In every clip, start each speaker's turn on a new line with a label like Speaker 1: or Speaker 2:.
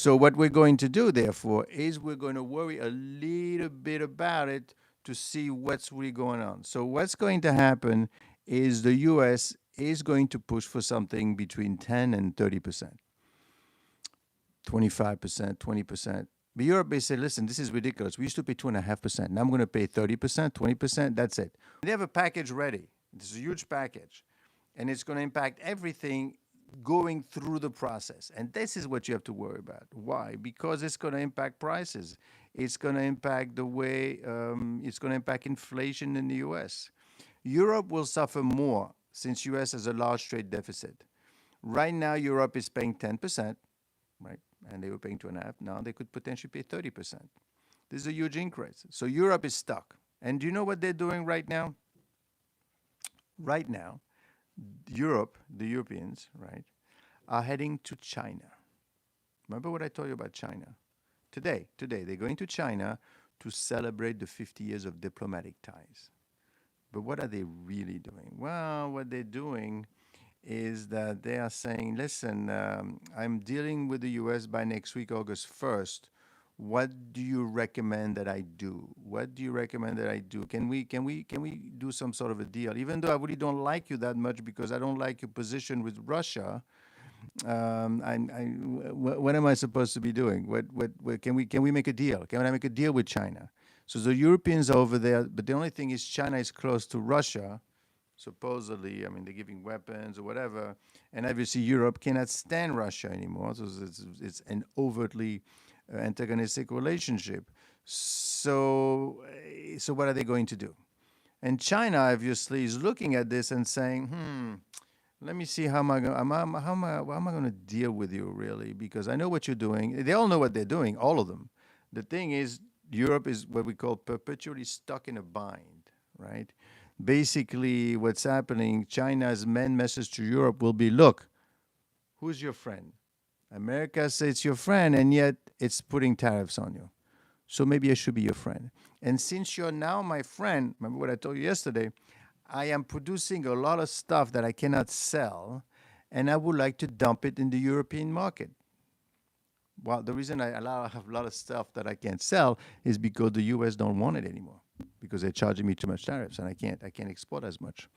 Speaker 1: So what we're going to do, therefore, is we're going to worry a little bit about it to see what's really going on. So what's going to happen is the U.S. is going to push for something between 10 and 30%, 25%, 20%. But Europe, they say, listen, this is ridiculous. We used to pay 2.5%. Now I'm going to pay 30%, 20%. That's it. They have a package ready. This is a huge package. And it's going to impact everything going through the process. And this is what you have to worry about. Why? Because it's going to impact prices. It's going to impact the way, it's going to impact inflation in the US. Europe will suffer more since US has a large trade deficit. Right now, Europe is paying 10%, right? And they were paying 2.5. Now they could potentially pay 30%. This is a huge increase. So Europe is stuck. And do you know what they're doing right now? Right now, Europe, the Europeans, right, are heading to China. Remember what I told you about China? Today, they're going to China to celebrate the 50 years of diplomatic ties. But what are they really doing? Well, what they're doing is that they are saying, listen, I'm dealing with the US by next week, August 1st. What do you recommend that I do? What do you recommend that I do? Can we do some sort of a deal? Even though I really don't like you that much because I don't like your position with Russia, what am I supposed to be doing? What can we make a deal? Can I make a deal with China? So the Europeans are over there, but the only thing is China is close to Russia, supposedly. I mean, they're giving weapons or whatever, and obviously Europe cannot stand Russia anymore. So it's an overtly antagonistic relationship. So what are they going to do? And China obviously is looking at this and saying, let me see how am I going to deal with you really, because I know what you're doing. They all know what they're doing, all of them. The thing is, Europe is what we call perpetually stuck in a bind, right? Basically, what's happening, China's main message to Europe will be, look, who's your friend? America says it's your friend, and yet it's putting tariffs on you. So maybe I should be your friend. And since you're now my friend, remember what I told you yesterday, I am producing a lot of stuff that I cannot sell, and I would like to dump it in the European market. Well, the reason I have a lot of stuff that I can't sell is because the U.S. don't want it anymore, because they're charging me too much tariffs, and I can't export as much,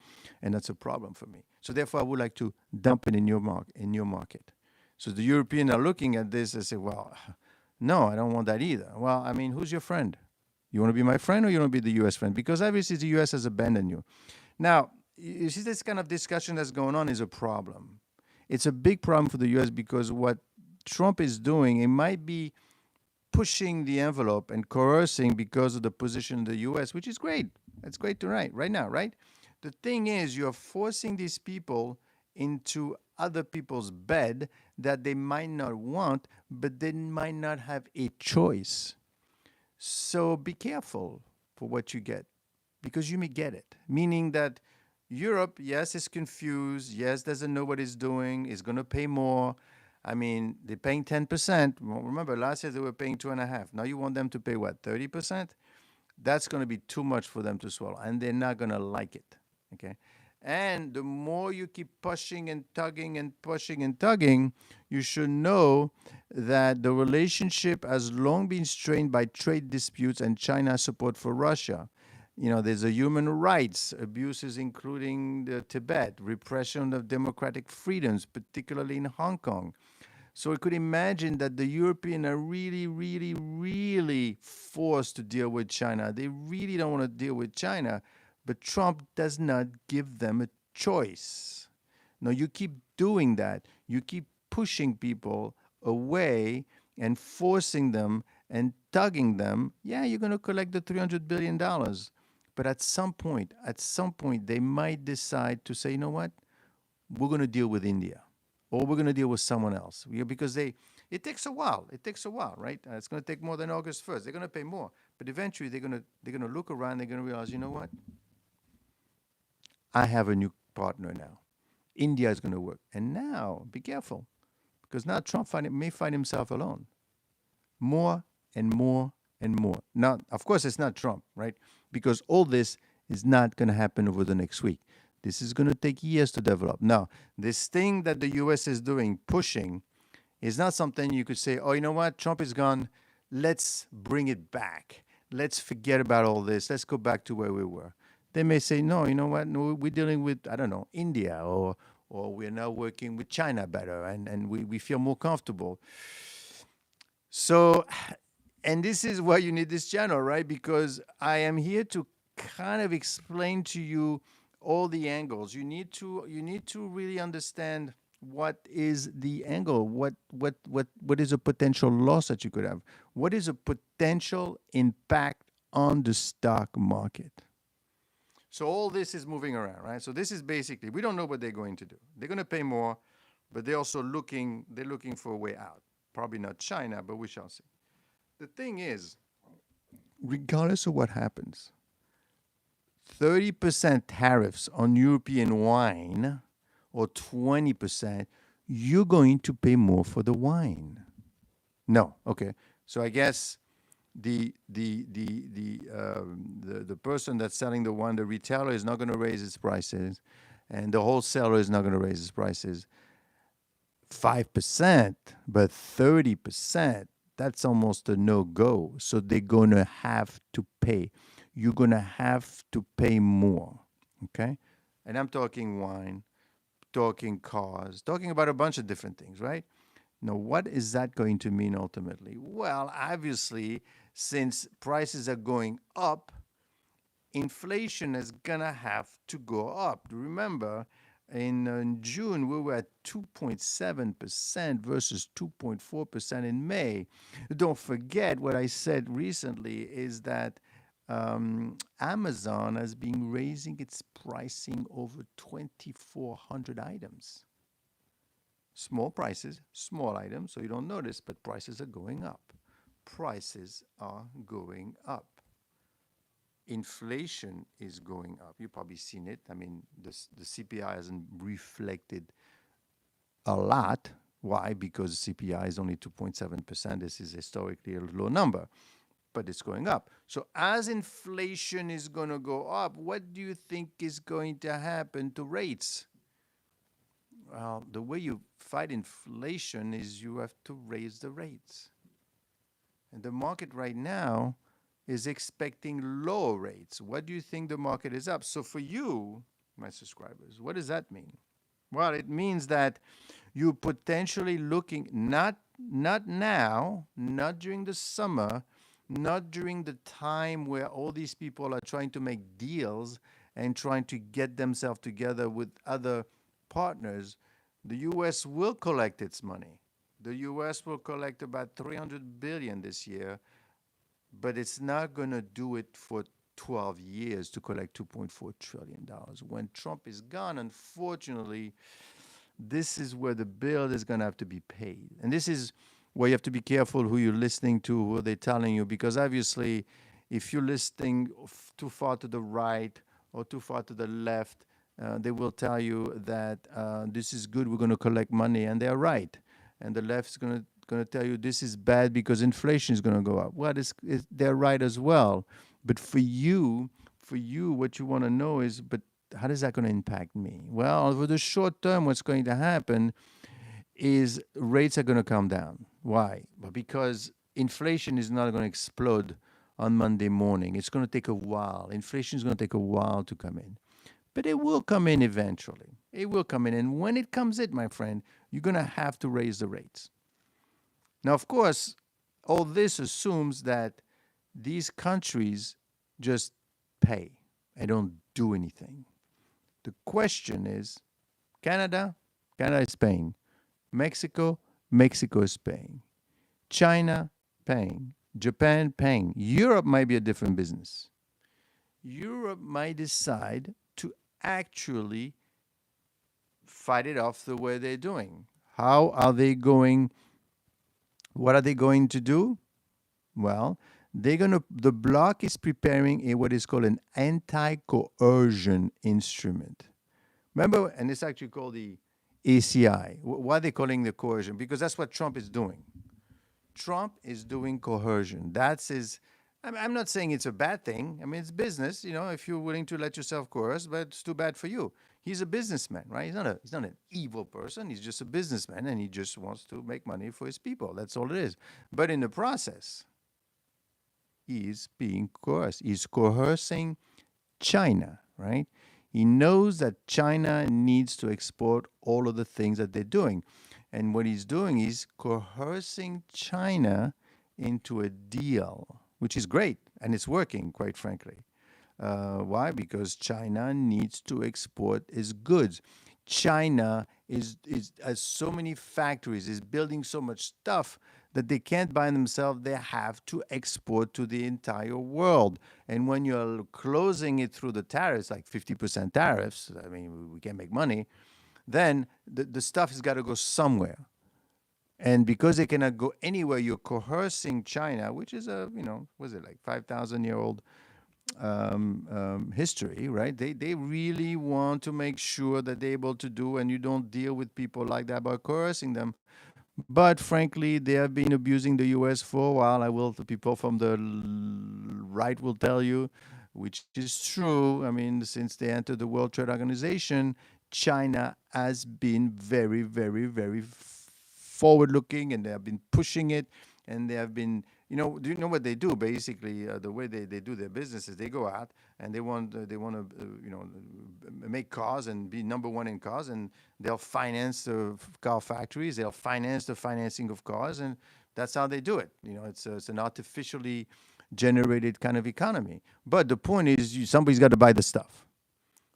Speaker 1: and that's a problem for me. So therefore, I would like to dump it in your market. So the Europeans are looking at this and say, well, no, I don't want that either. Well, I mean, who's your friend? You want to be my friend or you want to be the U.S. friend? Because obviously the U.S. has abandoned you. Now, you see this kind of discussion that's going on is a problem. It's a big problem for the U.S. because what Trump is doing, it might be pushing the envelope and coercing because of the position of the U.S., which is great. That's great to write right now, right? The thing is, you're forcing these people into other people's bed that they might not want, but they might not have a choice. So be careful for what you get, because you may get it. Meaning that Europe, yes, is confused. Yes, doesn't know what it's doing. Is going to pay more. I mean, they're paying 10%. Well, remember, last year they were paying 2.5%. Now you want them to pay what, 30%? That's going to be too much for them to swallow, and they're not going to like it. Okay. And the more you keep pushing and tugging and pushing and tugging, you should know that the relationship has long been strained by trade disputes and China's support for Russia. You know, there's a human rights abuses, including the Tibet, repression of democratic freedoms, particularly in Hong Kong. So I could imagine that the Europeans are really, really, really forced to deal with China. They really don't want to deal with China. But Trump does not give them a choice. No, you keep doing that. You keep pushing people away and forcing them and tugging them. Yeah, you're going to collect the $300 billion. But at some point, they might decide to say, you know what? We're going to deal with India, or we're going to deal with someone else. Because it takes a while. It takes a while, right? It's going to take more than August 1st. They're going to pay more. But eventually, they're going to look around. They're going to realize, you know what? I have a new partner now. India is going to work. And now, be careful, because now Trump may find himself alone. More and more and more. Now, of course, it's not Trump, right? Because all this is not going to happen over the next week. This is going to take years to develop. Now, this thing that the U.S. is doing, pushing, It's not something you could say, oh, you know what? Trump is gone. Let's bring it back. Let's forget about all this. Let's go back to where we were. They may say, no, you know what? No, we're dealing with, I don't know, India, or we're now working with China better, and we feel more comfortable. So, and this is why you need this channel, right? Because I am here to kind of explain to you all the angles. You need to really understand what is the angle, what is a potential loss that you could have, what is a potential impact on the stock market. So all this is moving around, right? So this is basically, we don't know what they're going to do. They're going to pay more, but they're looking for a way out. Probably not China, but we shall see. The thing is, regardless of what happens, 30% tariffs on European wine or 20%, you're going to pay more for the wine. No, okay. So I guess the person that's selling the wine, the retailer, is not going to raise its prices, and the wholesaler is not going to raise its prices 5%, but 30%, that's almost a no-go. So they're going to have to pay. You're going to have to pay more, okay? And I'm talking wine, talking cars, talking about a bunch of different things, right? Now, what is that going to mean ultimately? Well, obviously, since prices are going up, inflation is going to have to go up. Remember, in June, we were at 2.7% versus 2.4% in May. Don't forget what I said recently is that Amazon has been raising its pricing over 2,400 items. Small prices, small items, so you don't notice, but prices are going up. Prices are going up. Inflation is going up. You've probably seen it. I mean, the CPI hasn't reflected a lot. Why? Because CPI is only 2.7%. This is historically a low number, but it's going up. So as inflation is going to go up, what do you think is going to happen to rates? Well, the way you fight inflation is you have to raise the rates. And the market right now is expecting lower rates. What do you think the market is up? So for you, my subscribers, what does that mean? Well, it means that you're potentially looking not now, not during the summer, not during the time where all these people are trying to make deals and trying to get themselves together with other partners. The U.S. will collect its money. The U.S. will collect about $300 billion this year, but it's not going to do it for 12 years to collect $2.4 trillion. When Trump is gone, unfortunately, this is where the bill is going to have to be paid. And this is where you have to be careful who you're listening to, who they're telling you, because obviously, if you're listening too far to the right or too far to the left, they will tell you that this is good, we're going to collect money, and they're right. And the left's going to tell you this is bad because inflation is going to go up. Well, they're right as well. But for you, what you want to know is, but how is that going to impact me? Well, over the short term, what's going to happen is rates are going to come down. Why? Well, because inflation is not going to explode on Monday morning. It's going to take a while. Inflation is going to take a while to come in. But it will come in eventually. It will come in. And when it comes in, my friend, you're going to have to raise the rates. Now, of course, all this assumes that these countries just pay and don't do anything. The question is, Canada is paying. Mexico is paying. China, paying. Japan, paying. Europe might be a different business. Europe might decide to actually fight it off the way they're doing. How are they going? What are they going to do? Well, the bloc is preparing what is called an anti-coercion instrument. Remember, and it's actually called the ACI. Why are they calling the coercion? Because that's what Trump is doing. Trump is doing coercion. That's his I'm not saying it's a bad thing. I mean, it's business. If you're willing to let yourself coerce, but it's too bad for you. He's a businessman, right? He's not an evil person. He's just a businessman, and he just wants to make money for his people. That's all it is. But in the process, he's being coerced. He's coercing China, right? He knows that China needs to export all of the things that they're doing. And what he's doing is coercing China into a deal, which is great. And it's working, quite frankly. Why? Because China needs to export its goods. China has so many factories, is building so much stuff that they can't buy themselves. They have to export to the entire world. And when you're closing it through the tariffs, like 50% tariffs, I mean, we can't make money, then the stuff has got to go somewhere. And because they cannot go anywhere, you're coercing China, which is was it like 5,000-year-old history, right? They really want to make sure that they're able to do, and you don't deal with people like that by coercing them. But frankly, they have been abusing the U.S. for a while. The people from the right will tell you, which is true. I mean, since they entered the World Trade Organization, China has been very, very, very forward-looking, and they have been pushing it, and they have been do you know what they do? Basically, the way they do their business is they go out and they want to make cars and be number one in cars, and they'll finance the car factories, they'll finance the financing of cars, and that's how they do it. It's an artificially generated kind of economy. But the point is, somebody's got to buy the stuff.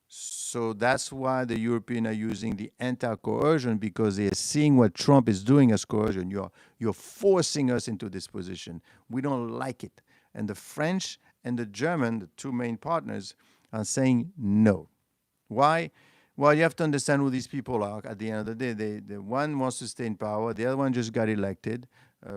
Speaker 1: So that's why the Europeans are using the anti-coercion, because they are seeing what Trump is doing as coercion. You're forcing us into this position. We don't like it. And the French and the German, the two main partners, are saying no. Why? Well, you have to understand who these people are. At the end of the day, the one wants to stay in power. The other one just got elected.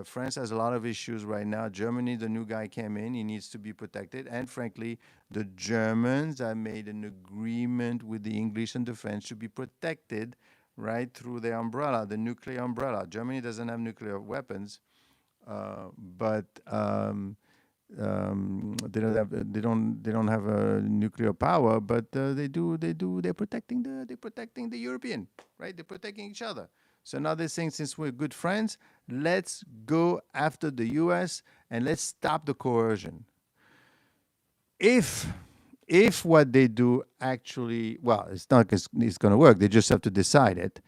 Speaker 1: France has a lot of issues right now. Germany, the new guy came in. He needs to be protected. And frankly, the Germans have made an agreement with the English and the French to be protected, right, through their umbrella, the nuclear umbrella. Germany doesn't have nuclear weapons, but they don't have a nuclear power, but they're protecting the European, right? They're protecting each other. So now they're saying, since we're good friends, let's go after the U.S. and let's stop the coercion. If what they do actually, well, it's not it's going to work. They just have to decide it.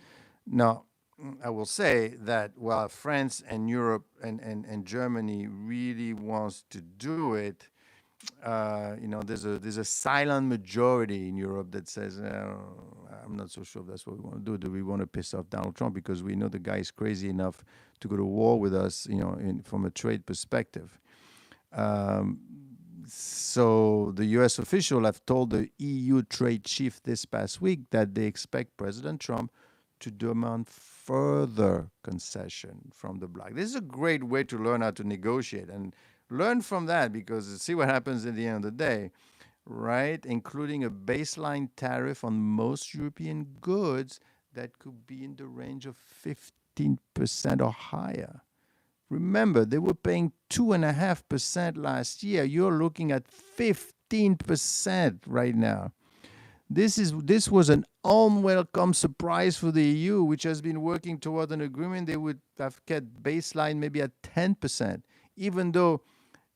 Speaker 1: Now, I will say that while France and Europe and Germany really wants to do it, there's a silent majority in Europe that says, I'm not so sure if that's what we want to do. Do we want to piss off Donald Trump because we know the guy is crazy enough to go to war with us, from a trade perspective? So the U.S. official have told the EU trade chief this past week that they expect President Trump to demand further concession from the bloc. This is a great way to learn how to negotiate and learn from that, because see what happens at the end of the day, right? Including a baseline tariff on most European goods that could be in the range of 15% or higher. Remember, they were paying 2.5% last year. You're looking at 15% right now. This was an unwelcome surprise for the EU, which has been working toward an agreement. They would have kept baseline maybe at 10%, even though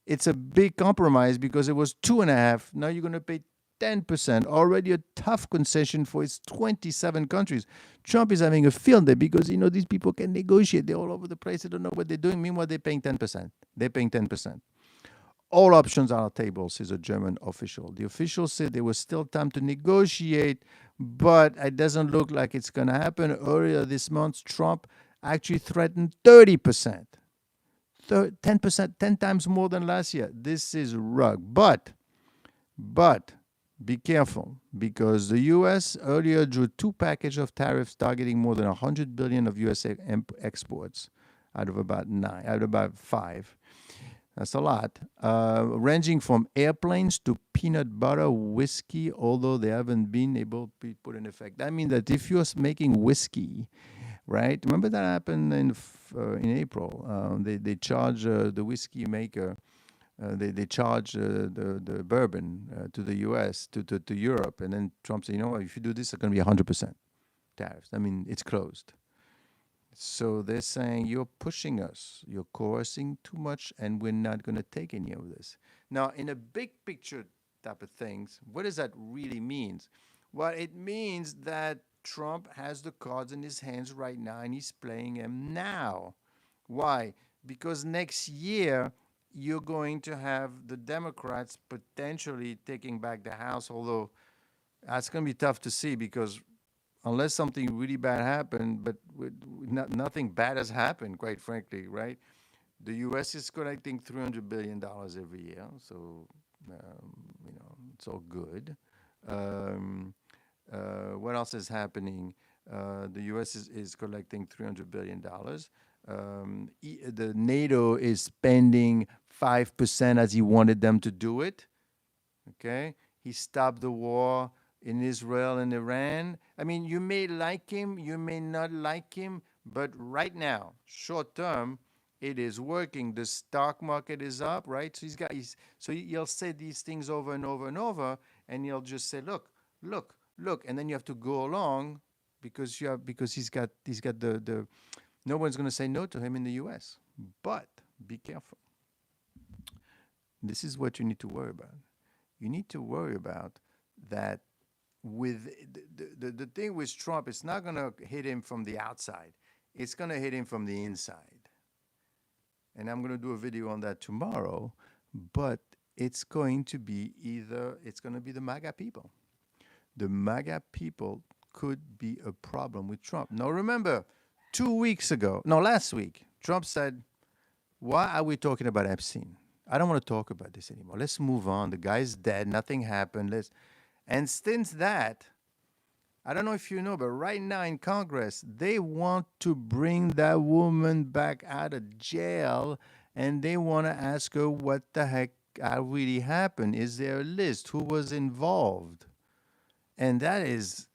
Speaker 1: it's a big compromise because it was 2.5%. Now you're going to pay 10%. Already a tough concession for its 27 countries. Trump is having a field day because these people can negotiate. They're all over the place. They don't know what they're doing. Meanwhile, they're paying 10%. They're paying 10%. All options are on the table, says a German official. The official said there was still time to negotiate, but it doesn't look like it's going to happen. Earlier this month, Trump actually threatened 30%. 10%, 10 times more than last year. This is rug. But be careful, because the U.S. earlier drew 2 packages of tariffs targeting more than $100 billion of U.S. exports out of about 5. That's a lot. Ranging from airplanes to peanut butter, whiskey, although they haven't been able to be put in effect. That means that if you're making whiskey, right? Remember that happened in April. They charge the whiskey maker They charge the bourbon to the U.S. to Europe, and then Trump said, you know what, if you do this, it's going to be 100% tariffs. I mean, it's closed. So they're saying you're pushing us, you're coercing too much, and we're not going to take any of this. Now, in a big picture type of things, what does that really mean? Well, it means that Trump has the cards in his hands right now, and he's playing them now. Why? Because next year you're going to have the Democrats potentially taking back the House, although that's going to be tough to see because unless something really bad happened, but nothing bad has happened, quite frankly, right? The U.S. is collecting $300 billion every year, so it's all good. What else is happening? The U.S. is collecting $300 billion. The NATO is spending 5% as he wanted them to do it. Okay, he stopped the war in Israel and Iran. I mean, you may like him, you may not like him, but right now, short term, it is working. The stock market is up, right? So he'll say these things over and over and over, and he'll just say, look, look, look, and then you have to go along because he's got the no one's going to say no to him in the U.S. But be careful. This is what you need to worry about. You need to worry about that with the thing with Trump, it's not going to hit him from the outside. It's going to hit him from the inside. And I'm going to do a video on that tomorrow, but it's going to be it's going to be the MAGA people. The MAGA people could be a problem with Trump. Now remember, last week, Trump said, why are we talking about Epstein? I don't want to talk about this anymore. Let's move on. The guy's dead. Nothing happened. And since that, I don't know if you know, but right now in Congress, they want to bring that woman back out of jail, and they want to ask her what the heck really happened. Is there a list? Who was involved? And that is,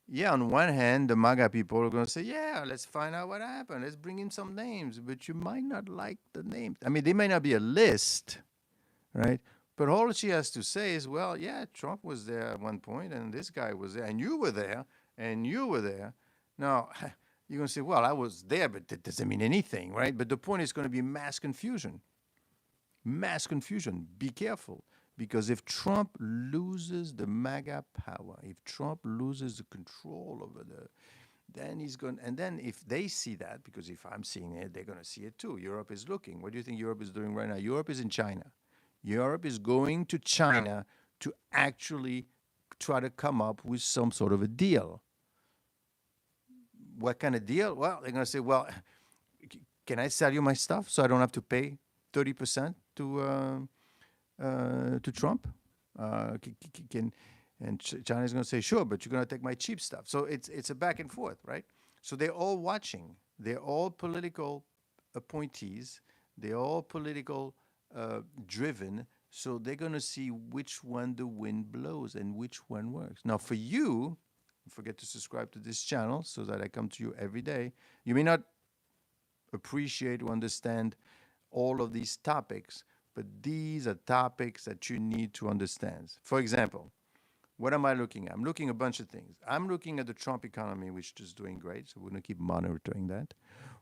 Speaker 1: yeah, on one hand, the MAGA people are going to say, yeah, let's find out what happened. Let's bring in some names. But you might not like the names. I mean, there may not be a list, right? But all she has to say is, well, yeah, Trump was there at one point, and this guy was there, and you were there, and you were there. Now, you're going to say, well, I was there, but that doesn't mean anything, right? But the point is going to be mass confusion. Mass confusion. Be careful. Because if Trump loses the MAGA power, if Trump loses the control over then he's going, and then if they see that, because if I'm seeing it, they're going to see it too. Europe is looking. What do you think Europe is doing right now? Europe is in China. Europe is going to China to actually try to come up with some sort of a deal. What kind of deal? Well, they're going to say, well, can I sell you my stuff so I don't have to pay 30% to Trump? And China's going to say, sure, but you're going to take my cheap stuff. So it's a back and forth, right? So they're all watching. They're all political appointees. They're all political driven. So they're going to see which one the wind blows and which one works. Now, for you, don't forget to subscribe to this channel so that I come to you every day. You may not appreciate or understand all of these topics, but these are topics that you need to understand. For example, what am I looking at? I'm looking at a bunch of things. I'm looking at the Trump economy, which is doing great, so we're going to keep monitoring that.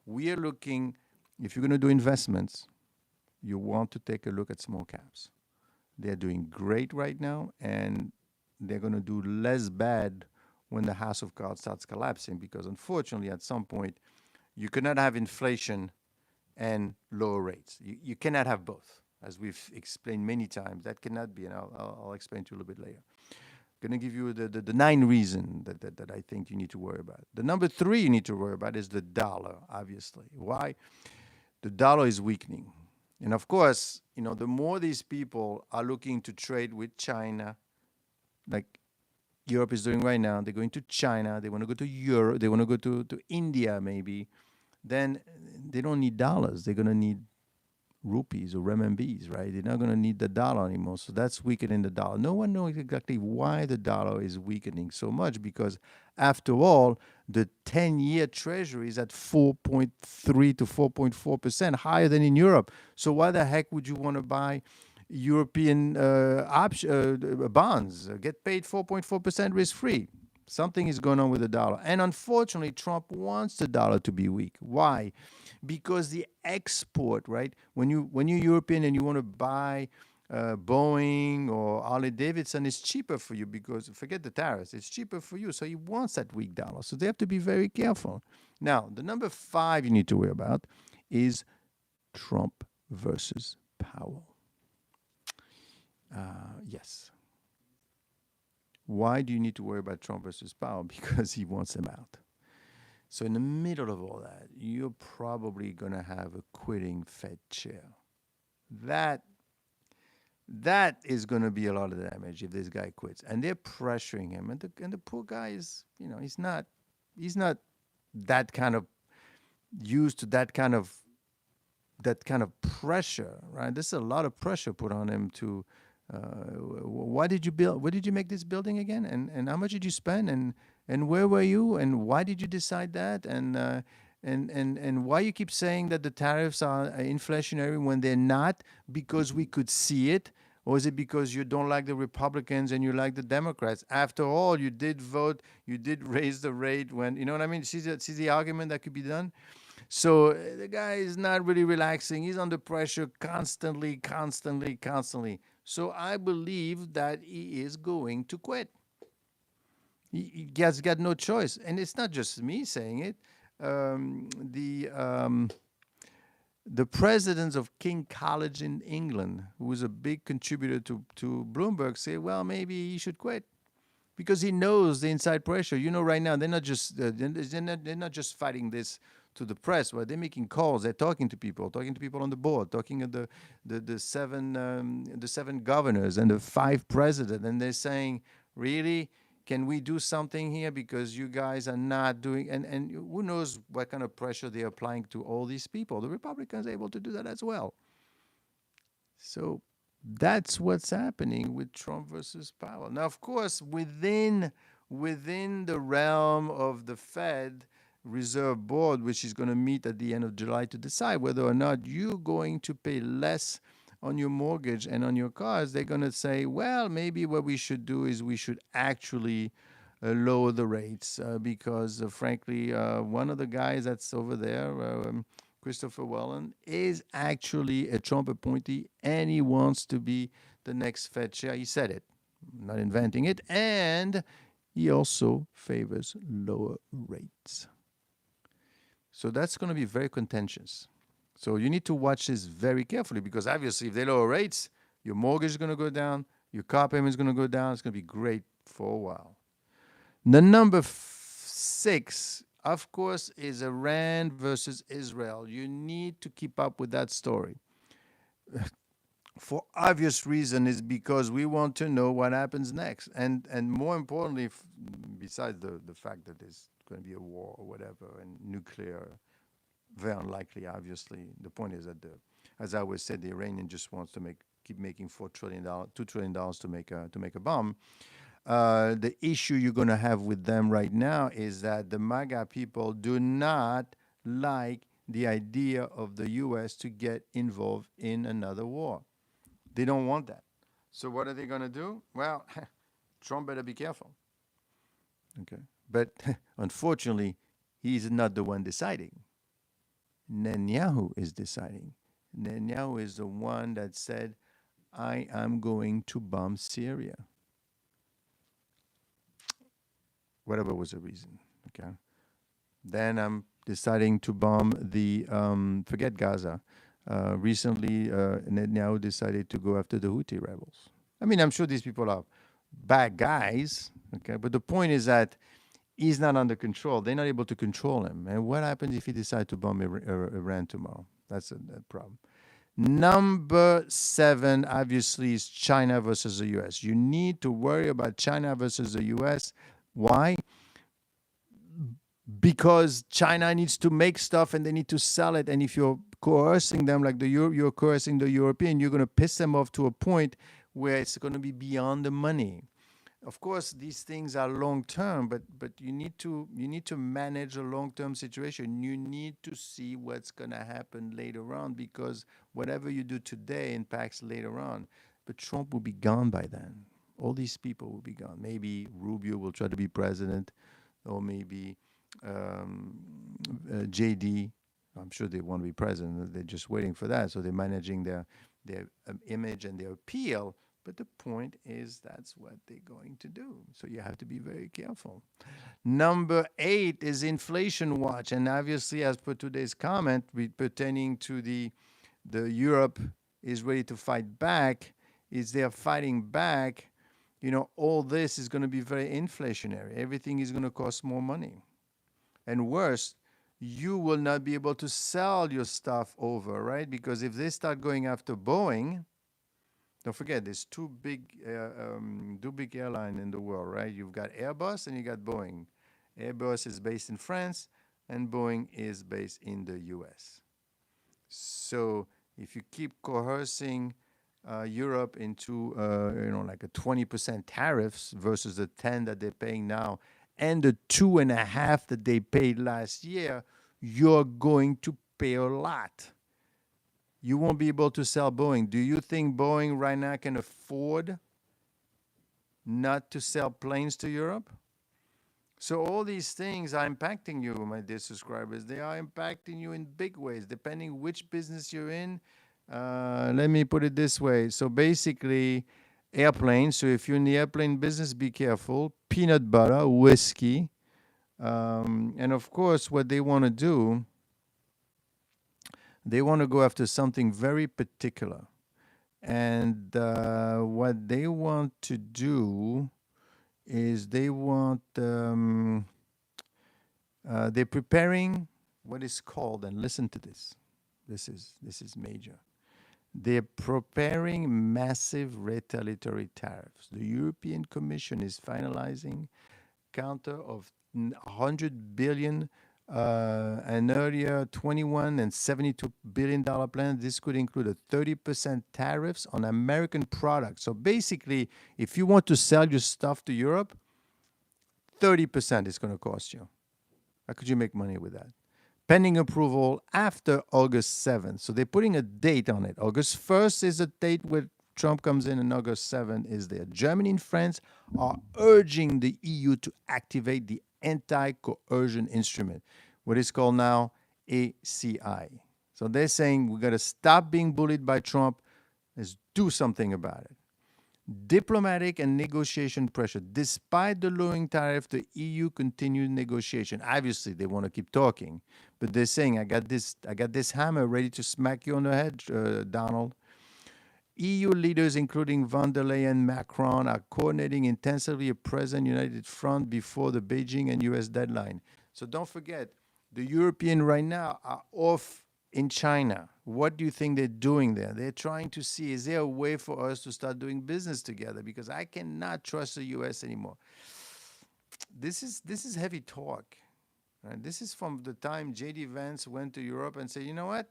Speaker 1: We are looking, if you're going to do investments, you want to take a look at small caps. They're doing great right now, and they're going to do less bad when the house of cards starts collapsing, because unfortunately, at some point, you cannot have inflation and lower rates. You cannot have both. As we've explained many times, that cannot be, and I'll explain to you a little bit later. I'm going to give you the 9 reasons that I think you need to worry about. The number 3 you need to worry about is the dollar, obviously. Why? The dollar is weakening. And of course, the more these people are looking to trade with China, like Europe is doing right now, they're going to China, they want to go to Europe, they want to go to India maybe, then they don't need dollars. They're going to need rupees or renminbis, right? They're not going to need the dollar anymore. So that's weakening the dollar. No one knows exactly why the dollar is weakening so much because, after all, the 10-year treasury is at 4.3 to 4.4% higher than in Europe. So why the heck would you want to buy European bonds? Get paid 4.4% risk free. Something is going on with the dollar. And unfortunately, Trump wants the dollar to be weak. Why? Because the export, right? When you're European and you want to buy Boeing or Harley Davidson, it's cheaper for you because forget the tariffs. It's cheaper for you. So he wants that weak dollar. So they have to be very careful. Now, the number 5 you need to worry about is Trump versus Powell. Yes. Why do you need to worry about Trump versus Powell? Because he wants them out. So in the middle of all that, you're probably going to have a quitting Fed chair. That is going to be a lot of damage if this guy quits. And they're pressuring him. And the poor guy is, he's not that kind of used to that kind of pressure, right? There's a lot of pressure put on him to. Why did you build? Where did you make this building again? And how much did you spend? And where were you? And why did you decide that? And why you keep saying that the tariffs are inflationary when they're not? Because we could see it, or is it because you don't like the Republicans and you like the Democrats? After all, you did vote, you did raise the rate when you know what I mean. See the argument that could be done. So the guy is not really relaxing. He's under pressure constantly. So I believe that he is going to quit. He has got no choice. And it's not just me saying it. The president of King College in England, who was a big contributor to Bloomberg, say, well, maybe he should quit. Because he knows the inside pressure. Right now, they're not just fighting this to the press, but they're making calls. They're talking to people on the board, talking to the seven governors and the 5 presidents, and they're saying, really, can we do something here because you guys are not doing? And who knows what kind of pressure they're applying to all these people? The Republicans are able to do that as well. So that's what's happening with Trump versus Powell. Now, of course, within the realm of the Fed Reserve Board, which is going to meet at the end of July to decide whether or not you're going to pay less on your mortgage and on your cars, they're going to say, well, maybe what we should do is we should actually lower the rates because, frankly, one of the guys that's over there, Christopher Whelan, is actually a Trump appointee, and he wants to be the next Fed chair. He said it, I'm not inventing it, and he also favors lower rates. So that's going to be very contentious. So you need to watch this very carefully because obviously if they lower rates, your mortgage is going to go down, your car payment is going to go down. It's going to be great for a while. The number 6, of course, is Iran versus Israel. You need to keep up with that story. For obvious reason is because we want to know what happens next. And more importantly, besides the fact that there's going to be a war or whatever, and nuclear, very unlikely, obviously. The point is that, as I always said, the Iranian just wants to keep making $2 trillion to make a bomb. The issue you're going to have with them right now is that the MAGA people do not like the idea of the U.S. to get involved in another war. They don't want that. So what are they going to do? Well, Trump better be careful. Okay. But unfortunately, he's not the one deciding. Netanyahu is deciding. Netanyahu is the one that said, I am going to bomb Syria. Whatever was the reason. Okay. Then I'm deciding to bomb forget Gaza. Recently, Netanyahu decided to go after the Houthi rebels. I mean, I'm sure these people are bad guys, okay? But the point is that he's not under control. They're not able to control him. And what happens if he decides to bomb Iran tomorrow? That's a problem. Number 7, obviously, is China versus the U.S. You need to worry about China versus the U.S. Why? because China needs to make stuff and they need to sell it. And if you're coercing them like you're coercing the European, you're going to piss them off to a point where it's going to be beyond the money. Of course, these things are long term, but you need to manage a long term situation. You need to see what's going to happen later on, because whatever you do today impacts later on. But Trump will be gone by then. All these people will be gone. Maybe Rubio will try to be president, or maybe JD. I'm sure they want to be president. They're just waiting for that. So they're managing their image and their appeal. But the point is, that's what they're going to do. So you have to be very careful. Number 8 is inflation watch. And obviously, as per today's comment, pertaining to the Europe is ready to fight back, is they're fighting back, all this is going to be very inflationary. Everything is going to cost more money. And worse, you will not be able to sell your stuff over, right? Because if they start going after Boeing, don't forget, there's two big airlines in the world, right? You've got Airbus and you got Boeing. Airbus is based in France and Boeing is based in the US. So if you keep coercing Europe into, like a 20% tariffs versus the 10 that they're paying now and the 2.5 that they paid last year, you're going to pay a lot. You won't be able to sell Boeing. Do you think Boeing right now can afford not to sell planes to Europe? So all these things are impacting you, my dear subscribers. They are impacting you in big ways, depending which business you're in. Let me put it this way. So basically, airplanes. So if you're in the airplane business, be careful. Peanut butter, whiskey. And of course, what they want to do, they want to go after something very particular. And what they want to do is they're preparing what is called, and listen to this, this is major. They're preparing massive retaliatory tariffs. The European Commission is finalizing counter of 100 billion and earlier 21 and $72 billion plans. This could include a 30% tariffs on American products. So basically, if you want to sell your stuff to Europe, 30% is going to cost you. How could you make money with that? Pending approval after August 7th. So they're putting a date on it. August 1st is a date where Trump comes in, and August 7th is there. Germany and France are urging the EU to activate the anti-coercion instrument, what is called now ACI. So they're saying we got to stop being bullied by Trump. Let's do something about it. Diplomatic and negotiation pressure. Despite the lowering tariff, the EU continued negotiation. Obviously, they want to keep talking, but they're saying, I got this hammer ready to smack you on the head, Donald. EU leaders, including von der Leyen and Macron, are coordinating intensively a present united front before the Beijing and US deadline. So don't forget, the Europeans right now are off in China. What do you think they're doing there? They're trying to see, is there a way for us to start doing business together? Because I cannot trust the US anymore. This is heavy talk. Right? This is from the time J.D. Vance went to Europe and said, you know what?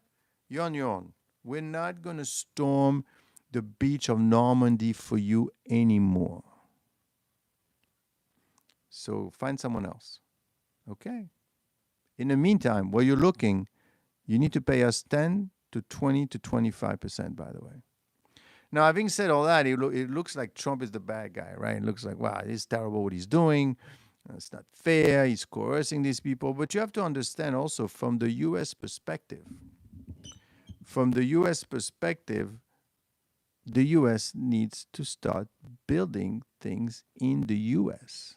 Speaker 1: You're on your own. We're not going to storm the beach of Normandy for you anymore. So find someone else. Okay? In the meantime, while you're looking, you need to pay us 10 to 20 to 25%, by the way. Now, having said all that, it looks like Trump is the bad guy, right? It looks like, wow, it's terrible what he's doing. It's not fair. He's coercing these people. But you have to understand also from the U.S. perspective, the U.S. needs to start building things in the U.S.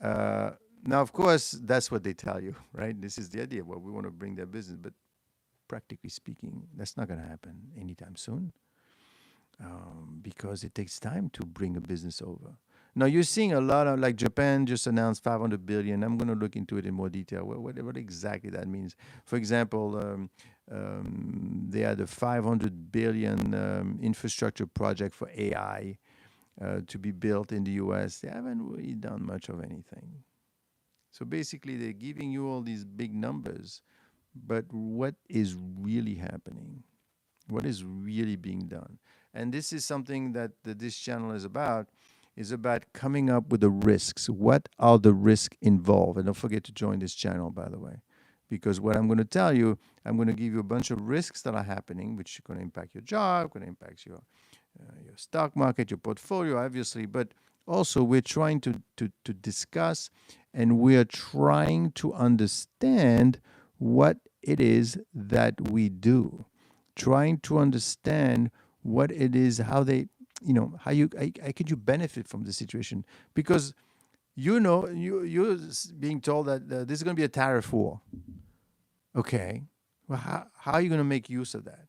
Speaker 1: Now, of course, that's what they tell you, right? This is the idea. Well, we want to bring their business, but practically speaking, that's not going to happen anytime soon because it takes time to bring a business over. Now, you're seeing a lot of, like Japan just announced $500 billion. I'm going to look into it in more detail, what exactly that means. For example, they had a $500 billion infrastructure project for AI to be built in the U.S. They haven't really done much of anything. So basically, they're giving you all these big numbers, but what is really happening? What is really being done? And this is something that this channel is about coming up with the risks. What are the risks involved? And don't forget to join this channel, by the way, because what I'm going to tell you, I'm going to give you a bunch of risks that are happening, which are going to impact your job, going to impact your stock market, your portfolio, obviously, but also we're trying to discuss and we are trying to understand what it is that we do, trying to understand what it is, how they, how could you benefit from the situation? Because you're being told that this is going to be a tariff war. Okay, well, how are you going to make use of that,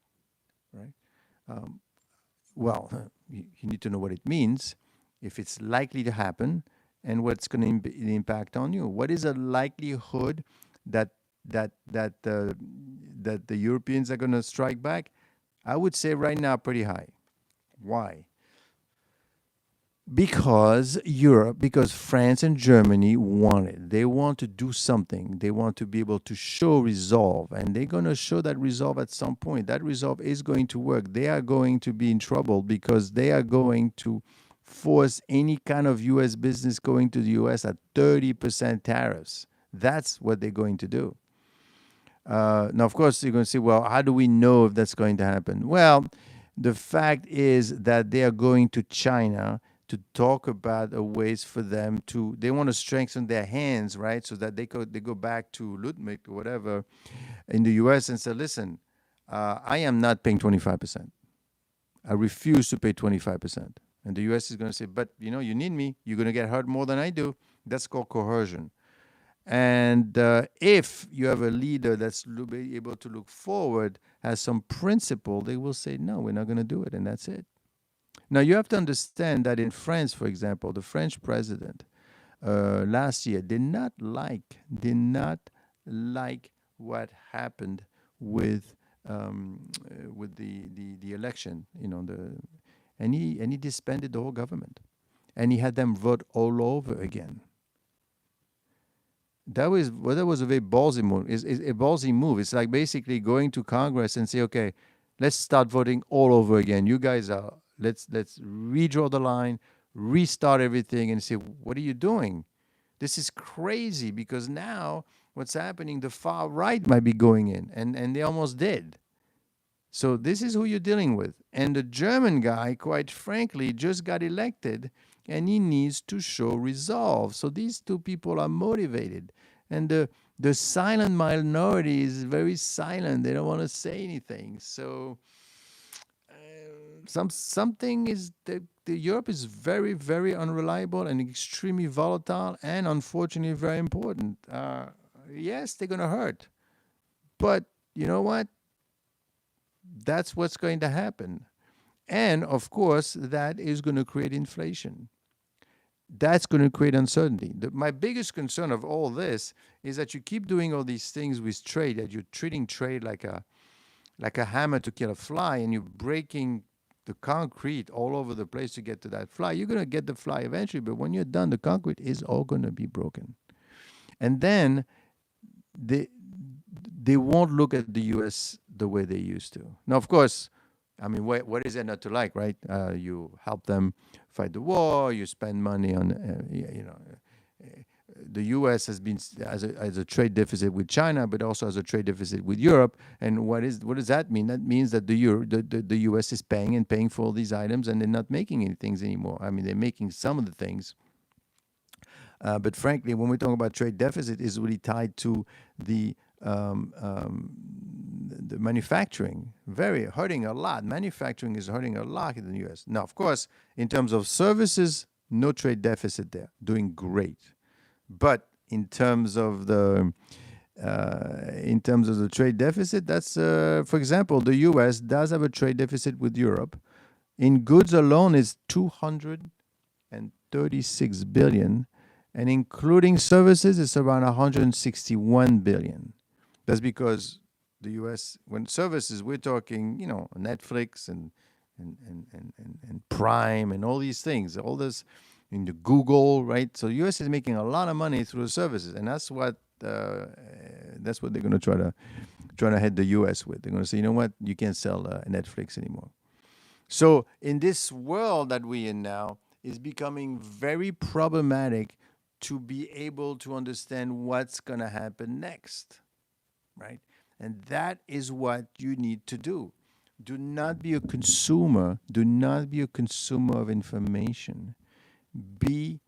Speaker 1: right? Um, well, you need to know what it means, if it's likely to happen, and what's going to impact on you. What is the likelihood that that the Europeans are going to strike back? I would say right now pretty high. Why? Because France and Germany want it. They want to do something. They want to be able to show resolve, and they're going to show that resolve at some point. That resolve is going to work. They are going to be in trouble because they are going to force any kind of U.S. business going to the U.S. at 30% tariffs. That's what they're going to do. Now, of course, you're going to say, well, how do we know if that's going to happen? Well, the fact is that they are going to China to talk about ways for them to, they want to strengthen their hands, right? So that they go back to Ludwig or whatever in the US and say, listen, I am not paying 25%. I refuse to pay 25%. And the US is going to say, but you need me. You're going to get hurt more than I do. That's called coercion. And if you have a leader that's able to look forward, has some principle, they will say, no, we're not going to do it. And that's it. Now, you have to understand that in France, for example, the French president last year did not like what happened with the election, and he disbanded the whole government, and he had them vote all over again. That was a very ballsy move. It's a ballsy move. It's like basically going to Congress and say, okay, let's start voting all over again. You guys are let's redraw the line, restart everything, and say, what are you doing? This is crazy, because now what's happening, the far right might be going in, and they almost did. So this is who you're dealing with. And the German guy, quite frankly, just got elected, and he needs to show resolve. So these two people are motivated. And the silent minority is very silent. They don't want to say anything. So something is the Europe is very, very unreliable and extremely volatile, and unfortunately very important. Yes, they're going to hurt. But you know what? That's what's going to happen. And of course, that is going to create inflation. That's going to create uncertainty. My biggest concern of all this is that you keep doing all these things with trade, that you're treating trade like a hammer to kill a fly, and you're breaking the concrete all over the place to get to that fly. You're going to get the fly eventually, but when you're done, the concrete is all going to be broken. And then they won't look at the U.S. the way they used to. Now, of course, I mean, what is there not to like, right? You help them fight the war. You spend money on, the U.S. has been as a trade deficit with China, but also has a trade deficit with Europe. And what does that mean? That means that the U.S. is paying for all these items, and they're not making any things anymore. I mean, they're making some of the things. But frankly, when we talk about trade deficit, is really tied to the manufacturing, hurting a lot. Manufacturing is hurting a lot in the U.S. Now, of course, in terms of services, no trade deficit there, doing great. But in terms of the trade deficit, that's for example, the U.S. does have a trade deficit with Europe. In goods alone, is $236 billion. And including services, it's around $161 billion. That's because the U.S., when services, we're talking, Netflix and Prime and all these things, all this into Google, right? So U.S. is making a lot of money through the services, and that's what they're going to try to head the U.S. with. They're going to say, you know what, you can't sell Netflix anymore. So in this world that we're in now, it's becoming very problematic to be able to understand what's going to happen next, right? And that is what you need to do. Do not be a consumer. Do not be a consumer of information. Be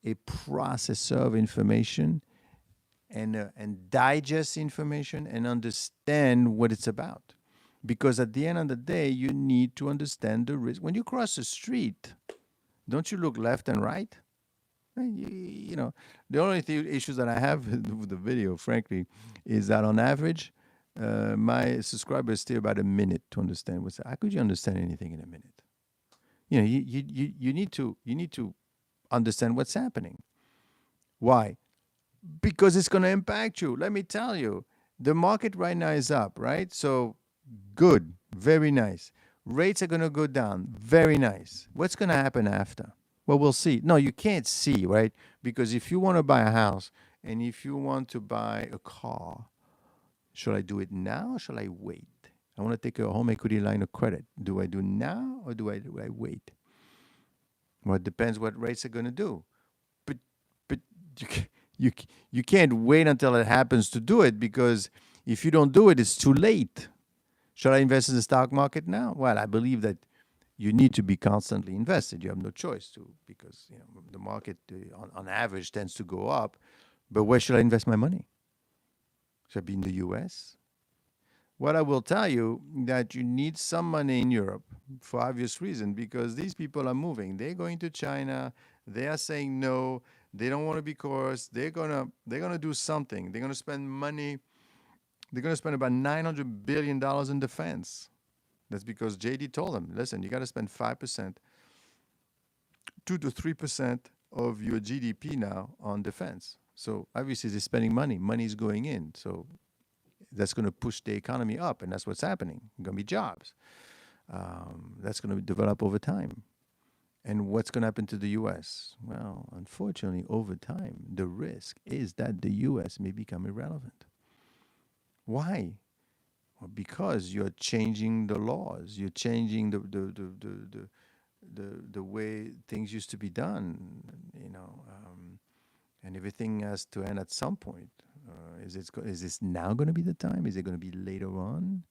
Speaker 1: a processor of information and digest information and understand what it's about. Because at the end of the day, you need to understand the risk. When you cross the street, don't you look left and right? You know, the only issues that I have with the video, frankly, is that on average, my subscribers stay about a minute to understand what's. How could you understand anything in a minute? You know, you need to understand what's happening. Why? Because it's going to impact you. Let me tell you, the market right now is up, right? So good, very nice. Rates are going to go down, very nice. What's going to happen after? Well, we'll see. No, you can't see, right? Because if you want to buy a house and if you want to buy a car, should I do it now or shall I wait? I want to take a home equity line of credit. Do I do now or do I wait? Well, it depends what rates are going to do. But you can't wait until it happens to do it, because if you don't do it, it's too late. Should I invest in the stock market now? Well, I believe that you need to be constantly invested. You have no choice to, because the market on average tends to go up. But where should I invest my money? Should I be in the U.S.? What I will tell you, that you need some money in Europe for obvious reason, because these people are moving. They're going to China. They are saying no. They don't want to be coerced. They're gonna do something. They're gonna spend money. They're gonna spend about $900 billion in defense. That's because JD told them, listen, you got to spend 5%, 2 to 3% of your GDP now on defense. So obviously they're spending money. Money is going in. So that's going to push the economy up, and that's what's happening. Going to be jobs. That's going to develop over time. And what's going to happen to the U.S.? Well, unfortunately, over time, the risk is that the U.S. may become irrelevant. Why? Well, because you're changing the laws. You're changing the way things used to be done. And everything has to end at some point. Is this now going to be the time? Is it going to be later on?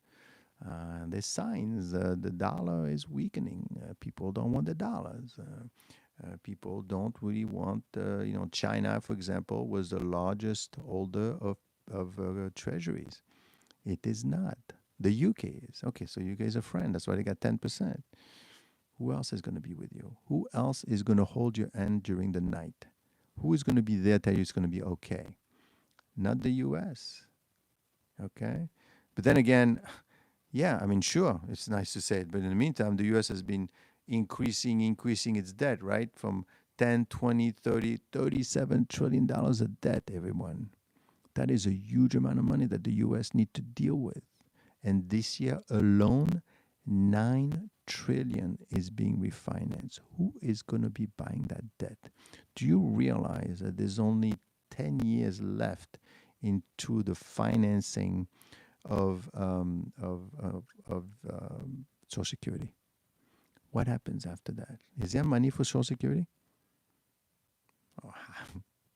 Speaker 1: There's signs. The dollar is weakening. People don't want the dollars. People don't really want. China, for example, was the largest holder of treasuries. It is not. The UK is. Okay, so UK is a friend. That's why they got 10%. Who else is going to be with you? Who else is going to hold your hand during the night? Who is going to be there to tell you it's going to be okay? Not the U.S. Okay? But then again, yeah, I mean, sure, it's nice to say it. But in the meantime, the U.S. has been increasing its debt, right? From 10, 20, 30, $37 trillion of debt, everyone. That is a huge amount of money that the U.S. need to deal with. And this year alone, $9 trillion is being refinanced. Who is going to be buying that debt? Do you realize that there's only 10 years left into the financing of Social Security? What happens after that? Is there money for Social Security? Oh,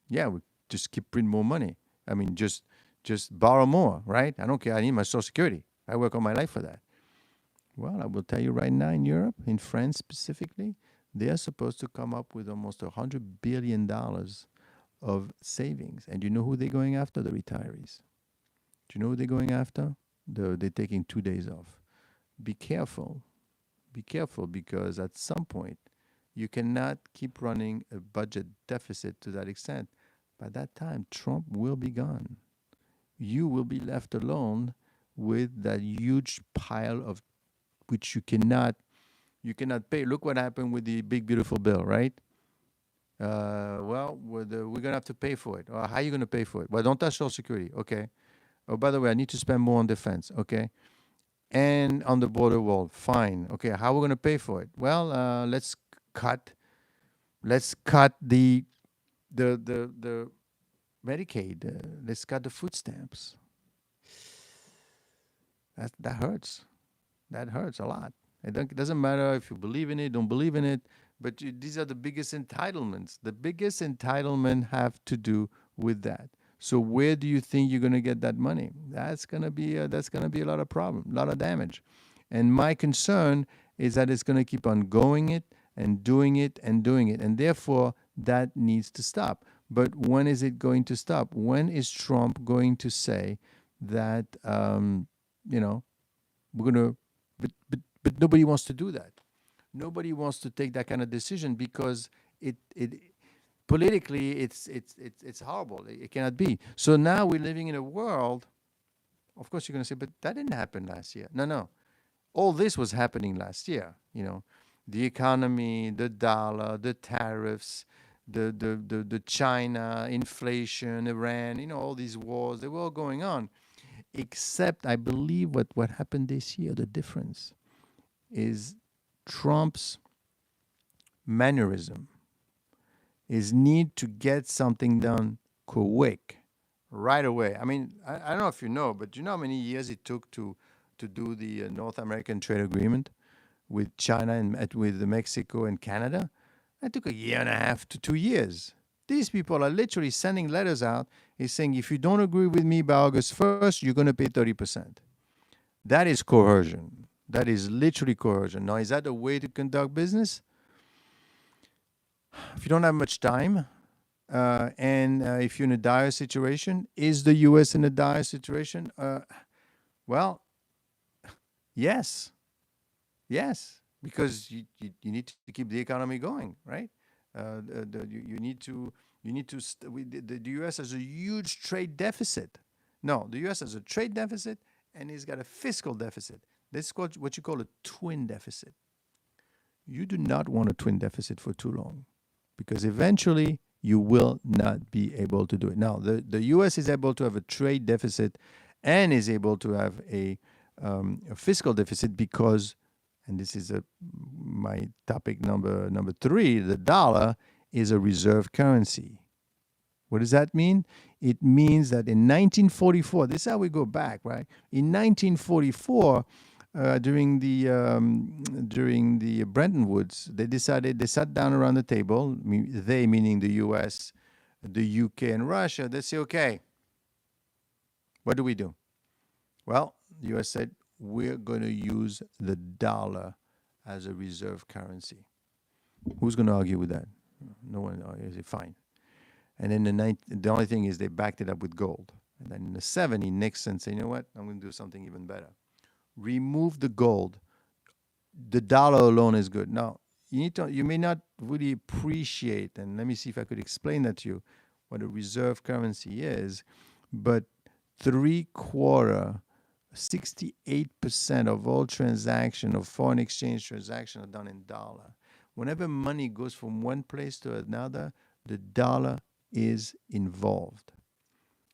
Speaker 1: yeah, we just keep printing more money. I mean, just borrow more, right? I don't care. I need my Social Security. I work all my life for that. Well, I will tell you right now, in Europe, in France specifically, they are supposed to come up with almost $100 billion of savings. And you know who they're going after? The retirees. Do you know who they're going after? They're taking 2 days off. Be careful. Be careful, because at some point, you cannot keep running a budget deficit to that extent. By that time, Trump will be gone. You will be left alone with that huge pile of which you cannot pay. Look what happened with the big beautiful bill, right? We're gonna have to pay for it. How are you gonna pay for it? Well, don't touch Social Security, okay? Oh, by the way, I need to spend more on defense, okay? And on the border wall, fine, okay? How are we gonna pay for it? Well, let's cut Let's cut the Medicaid. Let's cut the food stamps. That hurts. That hurts a lot. It doesn't matter if you believe in it, don't believe in it, but these are the biggest entitlements. The biggest entitlement have to do with that. So where do you think you're going to get that money? That's gonna be a lot of problem, a lot of damage. And my concern is that it's going to keep on going it and doing it and doing it, and therefore that needs to stop. But when is it going to stop? When is Trump going to say that you know we're going to but nobody wants to do that. Nobody wants to take that kind of decision because it politically it's horrible. It cannot be. So now we're living in a world. Of course, you're going to say, but that didn't happen last year. No, no, all this was happening last year. The economy, the dollar, the tariffs, the China inflation, Iran. All these wars. They were all going on. Except, I believe what happened this year. The difference is Trump's mannerism, his need to get something done quick, right away. I mean, I don't know if you know, but do you know how many years it took to do the North American Trade Agreement with China and with Mexico and Canada? It took a year and a half to 2 years. These people are literally sending letters out. He's saying, if you don't agree with me by August 1st, you're going to pay 30%. That is coercion. That is literally coercion. Now, is that a way to conduct business? If you don't have much time, and if you're in a dire situation, is the U.S. in a dire situation? Well, yes, yes, because you need to keep the economy going, right? You need to the U.S. has a huge trade deficit. No, the U.S. has a trade deficit and it's got a fiscal deficit. This is what you call a twin deficit. You do not want a twin deficit for too long because eventually you will not be able to do it. Now, the U.S. is able to have a trade deficit and is able to have a fiscal deficit because, and this is my topic number 3, the dollar is a reserve currency. What does that mean? It means that in 1944, this is how we go back, right? In 1944, during the Bretton Woods, they sat down around the table, they meaning the U.S., the U.K., and Russia. They say, okay, what do we do? Well, the U.S. said, we're going to use the dollar as a reserve currency. Who's going to argue with that? No one. Is it fine? And then the only thing is they backed it up with gold. And then in the 70s, Nixon said, you know what? I'm going to do something even better. Remove the gold. The dollar alone is good. Now, you may not really appreciate, and let me see if I could explain that to you, what a reserve currency is, but 68% of all transactions, of foreign exchange transactions, are done in dollar. Whenever money goes from one place to another, the dollar is involved.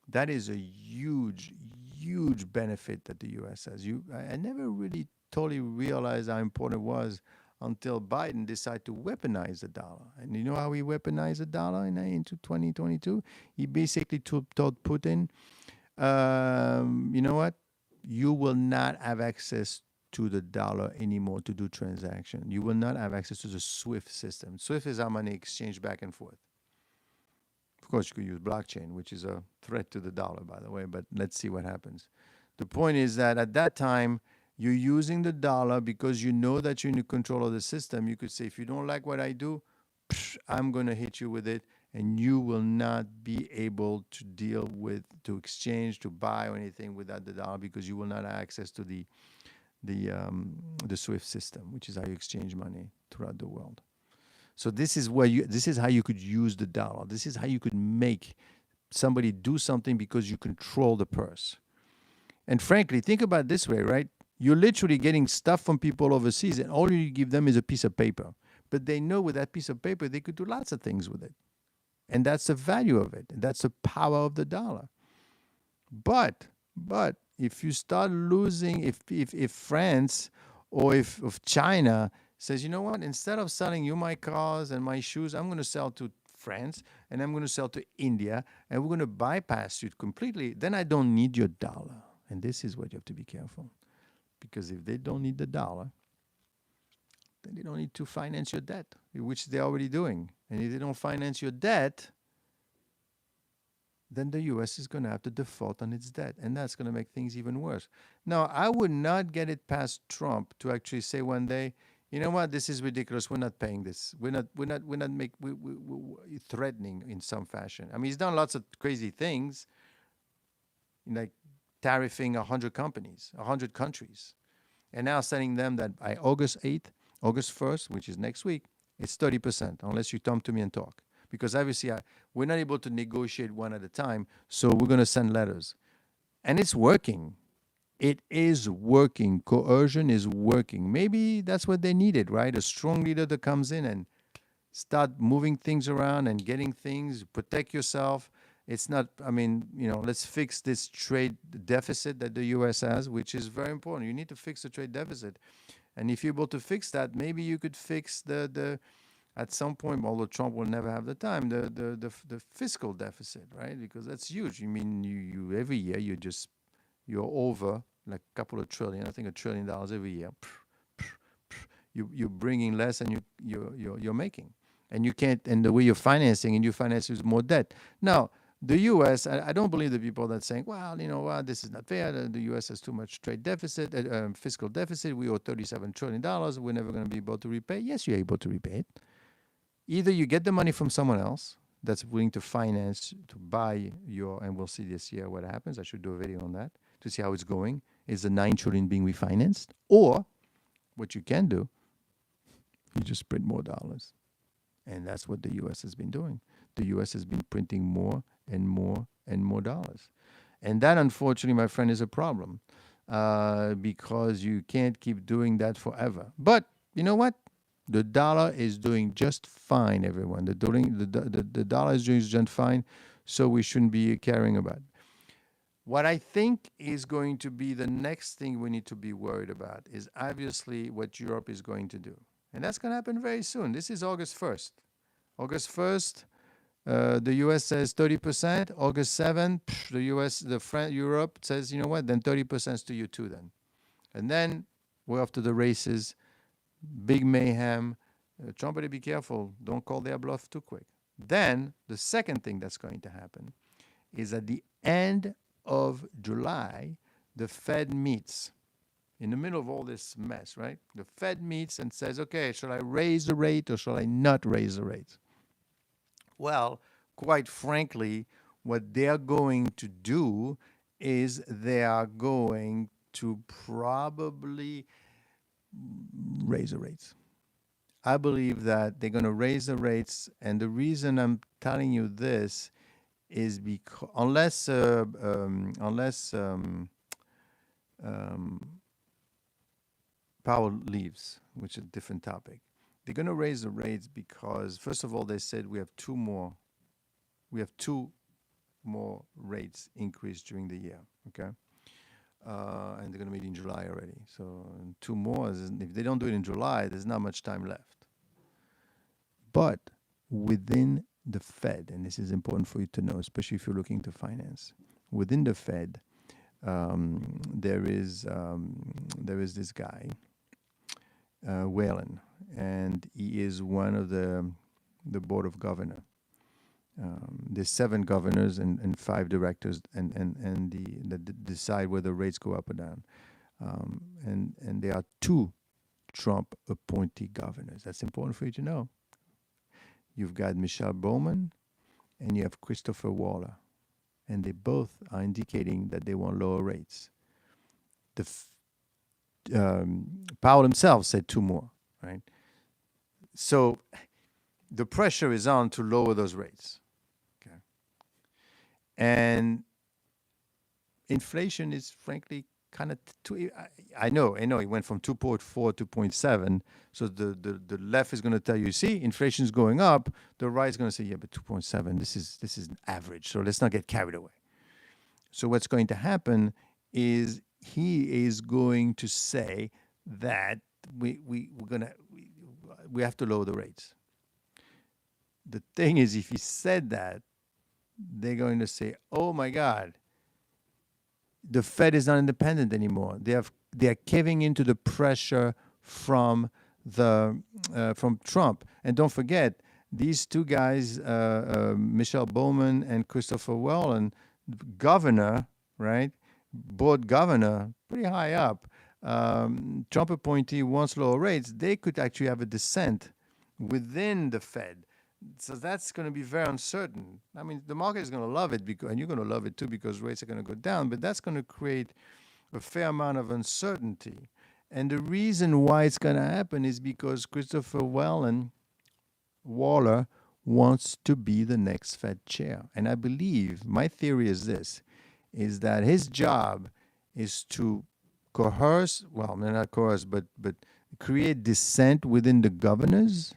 Speaker 1: That is a huge, huge benefit that the U.S. has. I never really totally realized how important it was until Biden decided to weaponize the dollar. And you know how he weaponized the dollar into 2022? He basically told Putin, you know what? You will not have access to the dollar anymore to do transaction. You will not have access to the SWIFT system. SWIFT is how money exchange back and forth. Of course, you could use blockchain, which is a threat to the dollar, by the way, but let's see what happens. The point is that at that time, you're using the dollar because you know that you're in control of the system. You could say, if you don't like what I do, I'm going to hit you with it, and you will not be able to to exchange, to buy or anything without the dollar because you will not have access to the SWIFT system, which is how you exchange money throughout the world. So this is how you could use the dollar. This is how you could make somebody do something because you control the purse. And frankly, think about it this way, right? You're literally getting stuff from people overseas, and all you give them is a piece of paper. But they know with that piece of paper, they could do lots of things with it. And that's the value of it. And that's the power of the dollar. But if you start losing, if France or if China says, you know what? Instead of selling you my cars and my shoes, I'm going to sell to France and I'm going to sell to India and we're going to bypass you completely. Then I don't need your dollar. And this is what you have to be careful. Because if they don't need the dollar, then they don't need to finance your debt, which they're already doing. And if they don't finance your debt, then the US is going to have to default on its debt. And that's going to make things even worse. Now, I would not get it past Trump to actually say one day, you know what, this is ridiculous. We're not paying this. We're threatening in some fashion. I mean, he's done lots of crazy things, like tariffing 100 companies, 100 countries, and now telling them that by August 8th, August 1st, which is next week, it's 30%, unless you come to me and talk. Because obviously, we're not able to negotiate one at a time, so we're going to send letters. And it's working. It is working. Coercion is working. Maybe that's what they needed, right? A strong leader that comes in and start moving things around and getting things, protect yourself. It's not, I mean, let's fix this trade deficit that the US has, which is very important. You need to fix the trade deficit. And if you're able to fix that, maybe you could fix the at some point, although Trump will never have the time, the fiscal deficit, right? Because that's huge. I mean, you every year you're over like a couple of trillion, I think $1 trillion every year. You're bringing less than you're making. And you can't, and the way you're financing, and you finance with more debt. Now, the U.S., I don't believe the people that saying, well, you know what, this is not fair. The U.S. has too much trade deficit, fiscal deficit. We owe $37 trillion. We're never going to be able to repay. Yes, you're able to repay it. Either you get the money from someone else that's willing to finance, to buy your, and we'll see this year what happens. I should do a video on that to see how it's going. Is the $9 trillion being refinanced? Or what you can do, you just print more dollars. And that's what the U.S. has been doing. The U.S. has been printing more and more and more dollars. And that, unfortunately, my friend, is a problem because you can't keep doing that forever. But you know what? The dollar is doing just fine, everyone. The dollar is doing just fine, so we shouldn't be caring about it. What I think is going to be the next thing we need to be worried about is obviously what Europe is going to do. And that's going to happen very soon. This is August 1st. August 1st, the US says 30%. August 7th, Europe says, you know what, then 30% is to you too then. And then we're off to the races, big mayhem. Trump, better be careful. Don't call their bluff too quick. Then the second thing that's going to happen is at the end of July, the Fed meets. In the middle of all this mess, right? The Fed meets and says, okay, shall I raise the rate or shall I not raise the rate? Well, quite frankly, what they're going to do is they are going to probably raise the rates. I believe that they're going to raise the rates, and the reason I'm telling you this is because unless Powell leaves, which is a different topic, they're going to raise the rates because, first of all, they said we have two more rates increase during the year, okay? And they're going to meet in July already. So two more, if they don't do it in July, there's not much time left. But within the Fed, and this is important for you to know, especially if you're looking to finance, within the Fed, there is this guy, Whalen, and he is one of the board of governors. There's 7 governors and 5 directors, that decide whether rates go up or down. And there are 2 Trump appointee governors. That's important for you to know. You've got Michelle Bowman and you have Christopher Waller. And they both are indicating that they want lower rates. Powell himself said 2 more, right? So the pressure is on to lower those rates. Okay. And inflation is frankly kind of I know it went from 2.4 to 2.7. So the left is going to tell you, see, inflation is going up. The right is going to say, yeah, but 2.7, this is an average. So let's not get carried away. So what's going to happen is he is going to say that we're going to, we have to lower the rates. The thing is, if he said that, they're going to say, "Oh my God, the Fed is not independent anymore. They are caving into the pressure from from Trump." And don't forget, these two guys, Michelle Bowman and Christopher Whelan, governor, right? Board governor, pretty high up. Trump appointee wants lower rates. They could actually have a dissent within the Fed. So that's going to be very uncertain. I mean, the market is going to love it, because, and you're going to love it too, because rates are going to go down, but that's going to create a fair amount of uncertainty. And the reason why it's going to happen is because Christopher Waller wants to be the next Fed chair. And I believe, my theory is this, is that his job is to coerce, well, not coerce, but create dissent within the governors,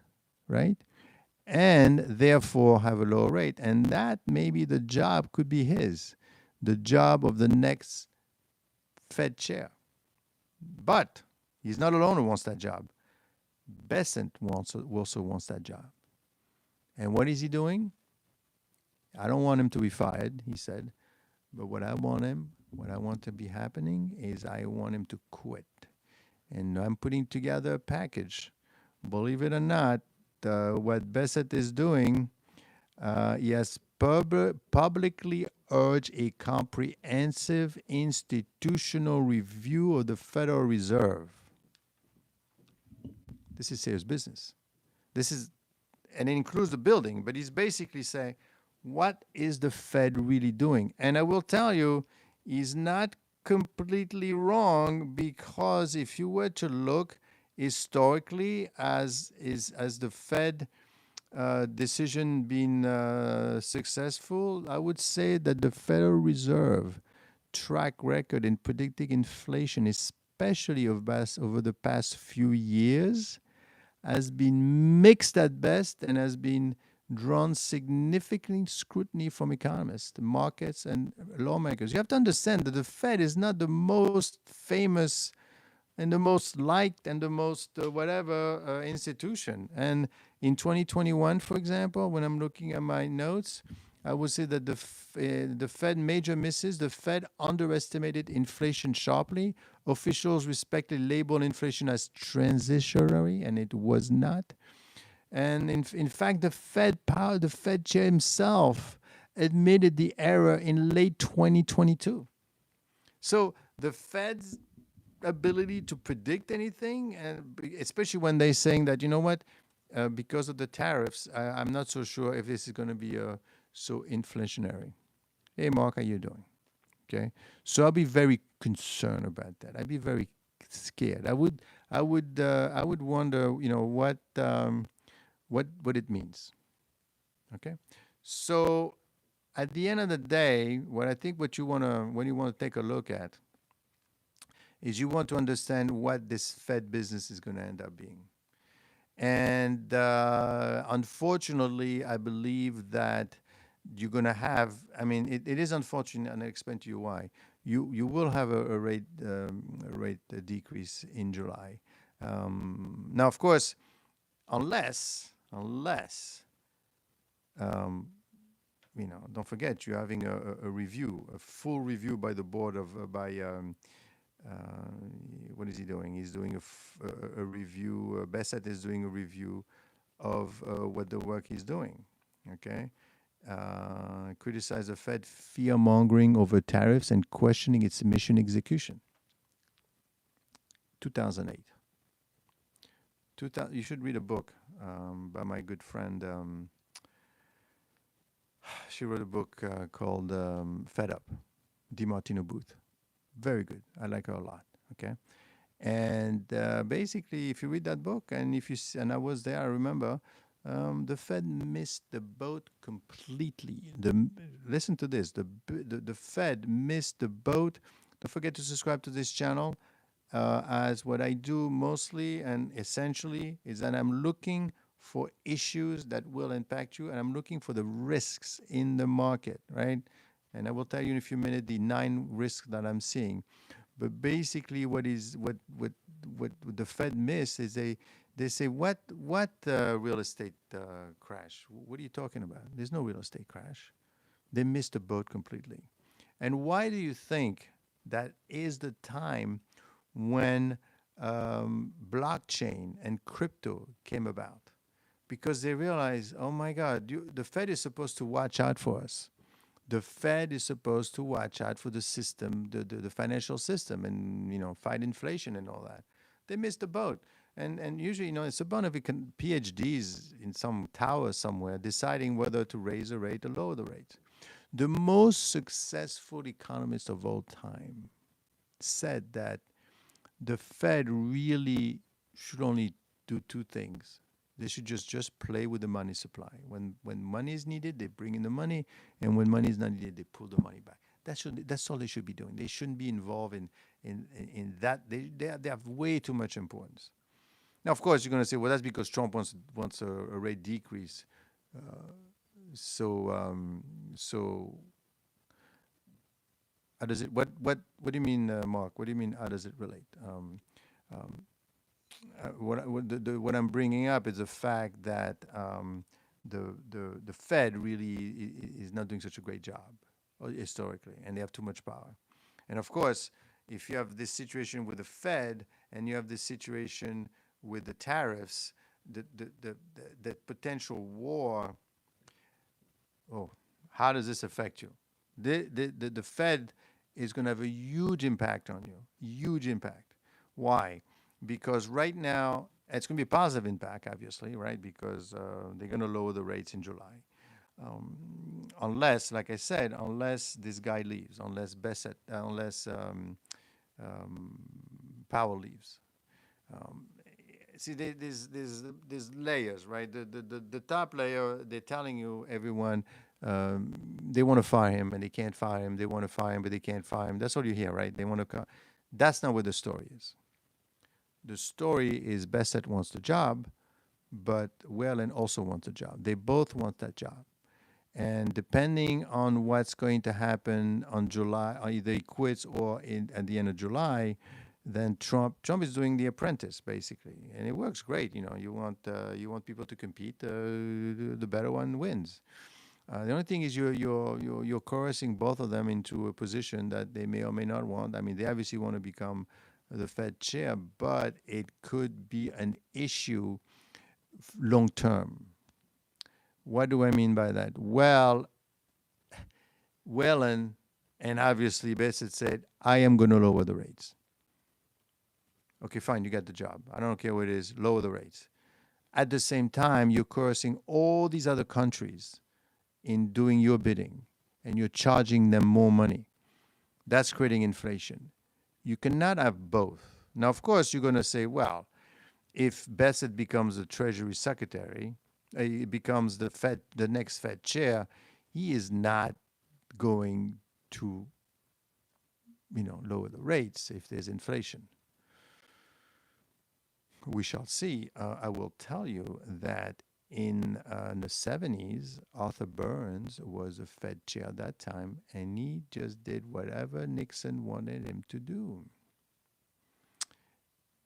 Speaker 1: right? And therefore have a lower rate. And that maybe the job could be his, the job of the next Fed chair. But he's not alone who wants that job. Bessent also wants that job. And what is he doing? I don't want him to be fired, he said. But what I want to be happening is I want him to quit. And I'm putting together a package. Believe it or not, what Bessent is doing, he has publicly urged a comprehensive institutional review of the Federal Reserve. This is serious business. And it includes the building, but he's basically saying, what is the Fed really doing? And I will tell you, he's not completely wrong, because if you were to look historically, as the Fed decision been successful, I would say that the Federal Reserve track record in predicting inflation, especially over the past few years, has been mixed at best and has been drawn significant scrutiny from economists, markets, and lawmakers. You have to understand that the Fed is not the most famous and the most liked and the most institution. And in 2021, for example, when I'm looking at my notes, I would say that the Fed major misses. The Fed underestimated inflation sharply. Officials respectively labeled inflation as transitory, and it was not. And in fact, the Fed chair himself admitted the error in late 2022. So the Fed's ability to predict anything, and especially when they're saying that, you know what, because of the tariffs, I'm not so sure if this is going to be so inflationary. Hey, Mark, how you doing? Okay, so I'll be very concerned about that. I'd be very scared. I would wonder, what it means. Okay, so at the end of the day, when you want to take a look at, is you want to understand what this Fed business is going to end up being. And unfortunately, I believe that you're going to have, it is unfortunate, and I'll explain to you why. You will have a rate decrease in July. Now, of course, unless don't forget, you're having a review, a full review by the board what is he doing? He's doing a review. Bessent is doing a review of what the work he's doing. Okay, criticize the Fed fear mongering over tariffs and questioning its mission execution. 2008. You should read a book by my good friend. She wrote a book called Fed Up, DiMartino Booth. Very good. I like her a lot. Okay, and basically, if you read that book, and and I was there, I remember, the Fed missed the boat completely. Listen to this: the Fed missed the boat. Don't forget to subscribe to this channel. As what I do mostly and essentially is that I'm looking for issues that will impact you, and I'm looking for the risks in the market, right? And I will tell you in a few minutes the 9 risks that I'm seeing. But basically, what the Fed missed is They say, what real estate crash? What are you talking about? There's no real estate crash. They missed the boat completely. And why do you think that is the time when blockchain and crypto came about? Because they realize, oh my God, the Fed is supposed to watch out for us. The Fed is supposed to watch out for the system, the financial system, and fight inflation and all that. They missed the boat. And usually, it's a bunch of PhDs in some tower somewhere deciding whether to raise a rate or lower the rate. The most successful economist of all time said that the Fed really should only do two things. They should just play with the money supply. When money is needed, they bring in the money, and when money is not needed, they pull the money back. That's all they should be doing. They shouldn't be involved in that. They have way too much importance. Now, of course, you're going to say, well, that's because Trump wants a rate decrease. So how does it? What do you mean, Mark? What do you mean? How does it relate? What I'm bringing up is the fact that the Fed really is not doing such a great job historically, and they have too much power. And of course, if you have this situation with the Fed and you have this situation with the tariffs, the potential war. Oh, how does this affect you? The Fed is going to have a huge impact on you. Huge impact. Why? Because right now, it's going to be a positive impact, obviously, right? Because they're going to lower the rates in July. Unless, like I said, unless this guy leaves, unless Powell leaves. See, there's layers, right? The top layer, they're telling you, everyone, they want to fire him and they can't fire him. They want to fire him, but they can't fire him. That's all you hear, right? They want to. That's not what the story is. The story is Bassett wants the job, but Whalen also wants a job. They both want that job. And depending on what's going to happen on July, either he quits or at the end of July, then Trump is doing The Apprentice basically, and it works great. You want people to compete. The better one wins. The only thing is you're coercing both of them into a position that they may or may not want. I mean, they obviously want to become the Fed chair, but it could be an issue long term. What do I mean by that? Well, Whalen and obviously Bassett said, I am going to lower the rates. Okay, fine, you got the job. I don't care what it is, lower the rates. At the same time, you're coercing all these other countries in doing your bidding, and you're charging them more money. That's creating inflation. You cannot have both. Now, of course, you're going to say, well, if Bassett becomes the Treasury Secretary, he becomes the next Fed chair, he is not going to, lower the rates if there's inflation. We shall see. I will tell you that in the 70s, Arthur Burns was a Fed chair at that time, and he just did whatever Nixon wanted him to do.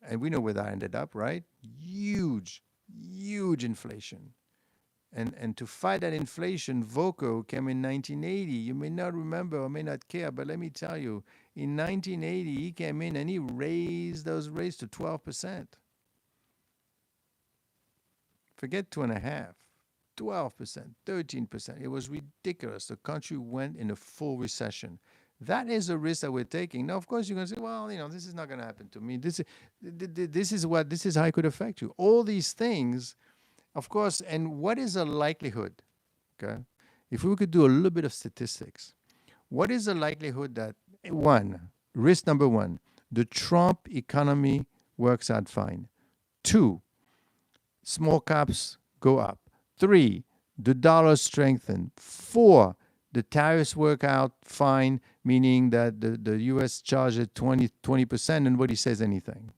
Speaker 1: And we know where that ended up, right? Huge inflation. And to fight that inflation, Volcker came in 1980. You may not remember or may not care, but let me tell you, in 1980, he came in and he raised those rates to 12%. Forget 2.5%, 12%, 13%. It was ridiculous. The country went in a full recession. That is a risk that we're taking. Now, of course, you're going to say, well, this is not going to happen to me. This is how it could affect you. All these things, of course, and what is the likelihood, okay? If we could do a little bit of statistics, what is the likelihood that, risk number one, the Trump economy works out fine. 2, small caps go up. 3, the dollar strengthens. 4, the tariffs work out fine, meaning that the U.S. charges 20% and nobody says anything.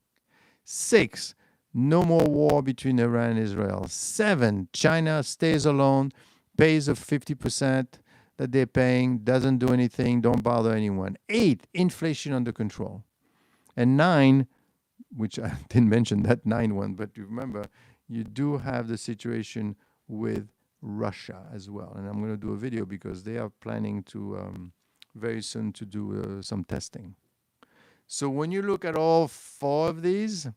Speaker 1: 6, no more war between Iran and Israel. 7, China stays alone, pays the 50% that they're paying, doesn't do anything, don't bother anyone. 8, inflation under control. And 9, which I didn't mention that 9 one, but you remember, you do have the situation with Russia as well. And I'm going to do a video because they are planning to very soon to do some testing. So when you look at all 4 of these,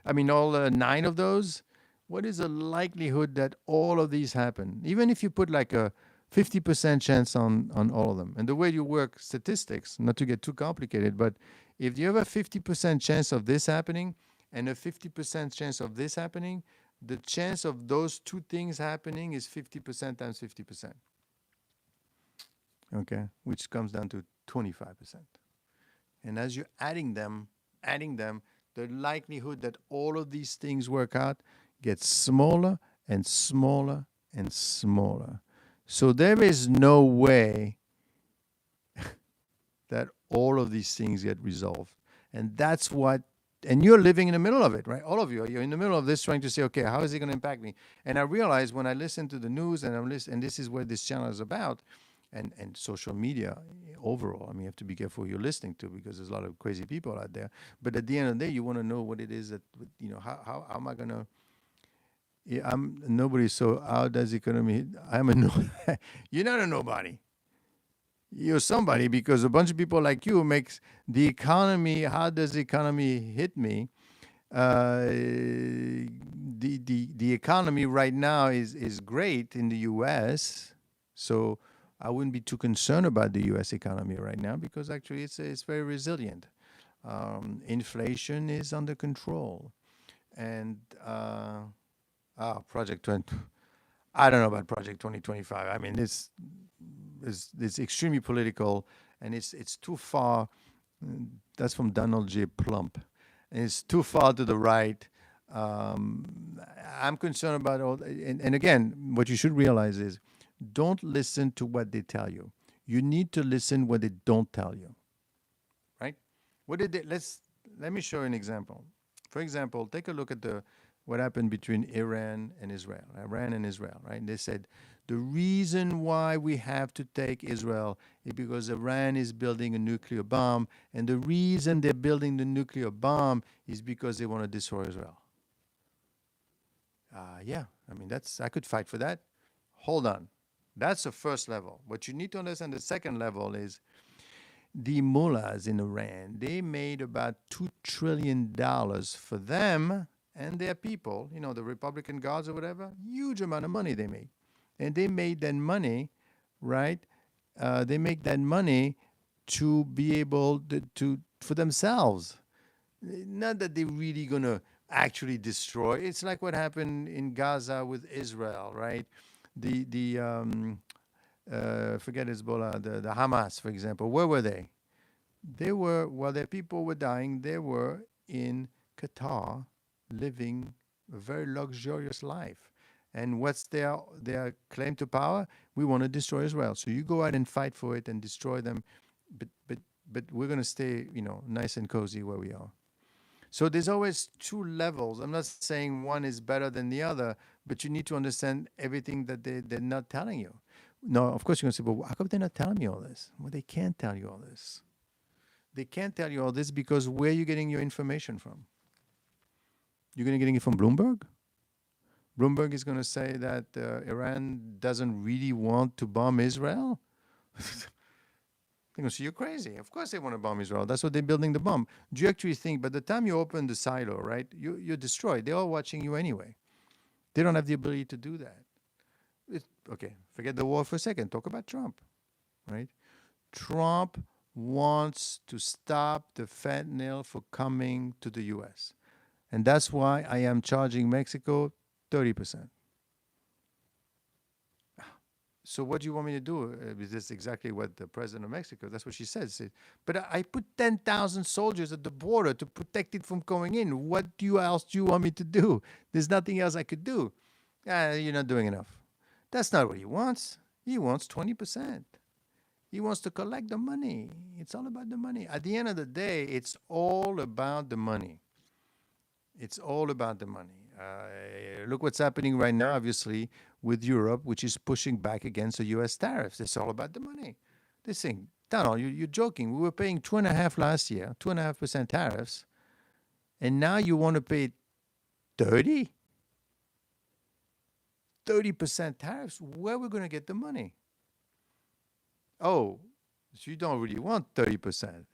Speaker 1: I mean, all 9 of those, what is the likelihood that all of these happen? Even if you put like a 50% chance on all of them. And the way you work statistics, not to get too complicated, but if you have a 50% chance of this happening and a 50% chance of this happening, the chance of those 2 things happening is 50% times 50%. Okay, which comes down to 25%. And as you're adding them, the likelihood that all of these things work out gets smaller and smaller and smaller. So there is no way that all of these things get resolved. And that's what, and you're living in the middle of it, right? All of you, you're in the middle of this trying to say, okay, how is it going to impact me? And I realize when I listen to the news and and this is what this channel is about, and social media overall, I mean, you have to be careful who you're listening to because there's a lot of crazy people out there. But at the end of the day, you want to know what it is that, how am I going to, yeah, I'm nobody. So how does economy, I'm a no, you're not a nobody. You're somebody because a bunch of people like you makes the economy. How does the economy hit me? The economy right now is great in the U.S. So I wouldn't be too concerned about the U.S. economy right now because actually it's very resilient. Inflation is under control, and Project 20. I don't know about Project 2025. I mean, it's extremely political, and it's too far. That's from Donald J. Plump, and it's too far to the right. I'm concerned about all. And again, what you should realize is, don't listen to what they tell you. You need to listen what they don't tell you. Right? What did they? Let me show you an example. For example, take a look at what happened between Iran and Israel. Right? They said the reason why we have to take Israel is because Iran is building a nuclear bomb, and the reason they're building the nuclear bomb is because they want to destroy Israel. Yeah, I mean, I could fight for that. Hold on. That's the first level. What you need to understand, the second level is the mullahs in Iran, they made about $2 trillion for them and their people, the Republican Guards or whatever, huge amount of money they made. And they made that money, right? They make that money to be able to for themselves. Not that they're really going to actually destroy. It's like what happened in Gaza with Israel, right? Forget Hezbollah, the Hamas, for example. Where were they? They were, while their people were dying, they were in Qatar living a very luxurious life. And what's their claim to power? We want to destroy Israel. So you go out and fight for it and destroy them, but we're going to stay, nice and cozy where we are. So there's always 2 levels. I'm not saying one is better than the other, but you need to understand everything that they're not telling you. No, of course you're going to say, well, how come they're not telling me all this? Well, they can't tell you all this. They can't tell you all this because where are you getting your information from? You're going to get it from Bloomberg? Bloomberg is going to say that Iran doesn't really want to bomb Israel? They're going to say, you're crazy. Of course they want to bomb Israel. That's what they're building the bomb. Do you actually think, by the time you open the silo, right, you're destroyed. They're all watching you anyway. They don't have the ability to do that. Okay, forget the war for a second. Talk about Trump, right? Trump wants to stop the fentanyl from coming to the U.S. And that's why I am charging Mexico 30%. So what do you want me to do? This is exactly what the president of Mexico, that's what she said. But I put 10,000 soldiers at the border to protect it from going in. What else do you want me to do? There's nothing else I could do. You're not doing enough. That's not what he wants. He wants 20%. He wants to collect the money. It's all about the money. At the end of the day, it's all about the money. It's all about the money. Look what's happening right now, obviously, with Europe, which is pushing back against the U.S. tariffs. It's all about the money. They're saying, Donald, you're joking. We were paying 2.5% last year, 2.5% tariffs. And now you want to pay 30? 30% tariffs? Where are we going to get the money? Oh, so you don't really want 30%.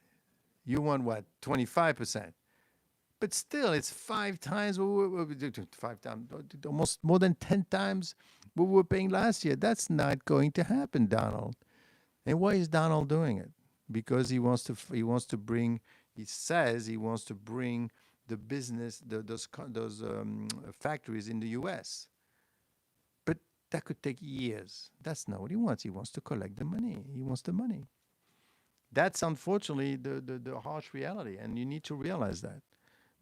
Speaker 1: You want what? 25%. But still, it's 5 times what we did, 5 times, almost more than 10 times what we were paying last year. That's not going to happen, Donald. And why is Donald doing it? Because he wants to bring, he says he wants to bring the business, those factories in the U.S. But that could take years. That's not what he wants. He wants to collect the money. He wants the money. That's unfortunately the harsh reality, and you need to realize that,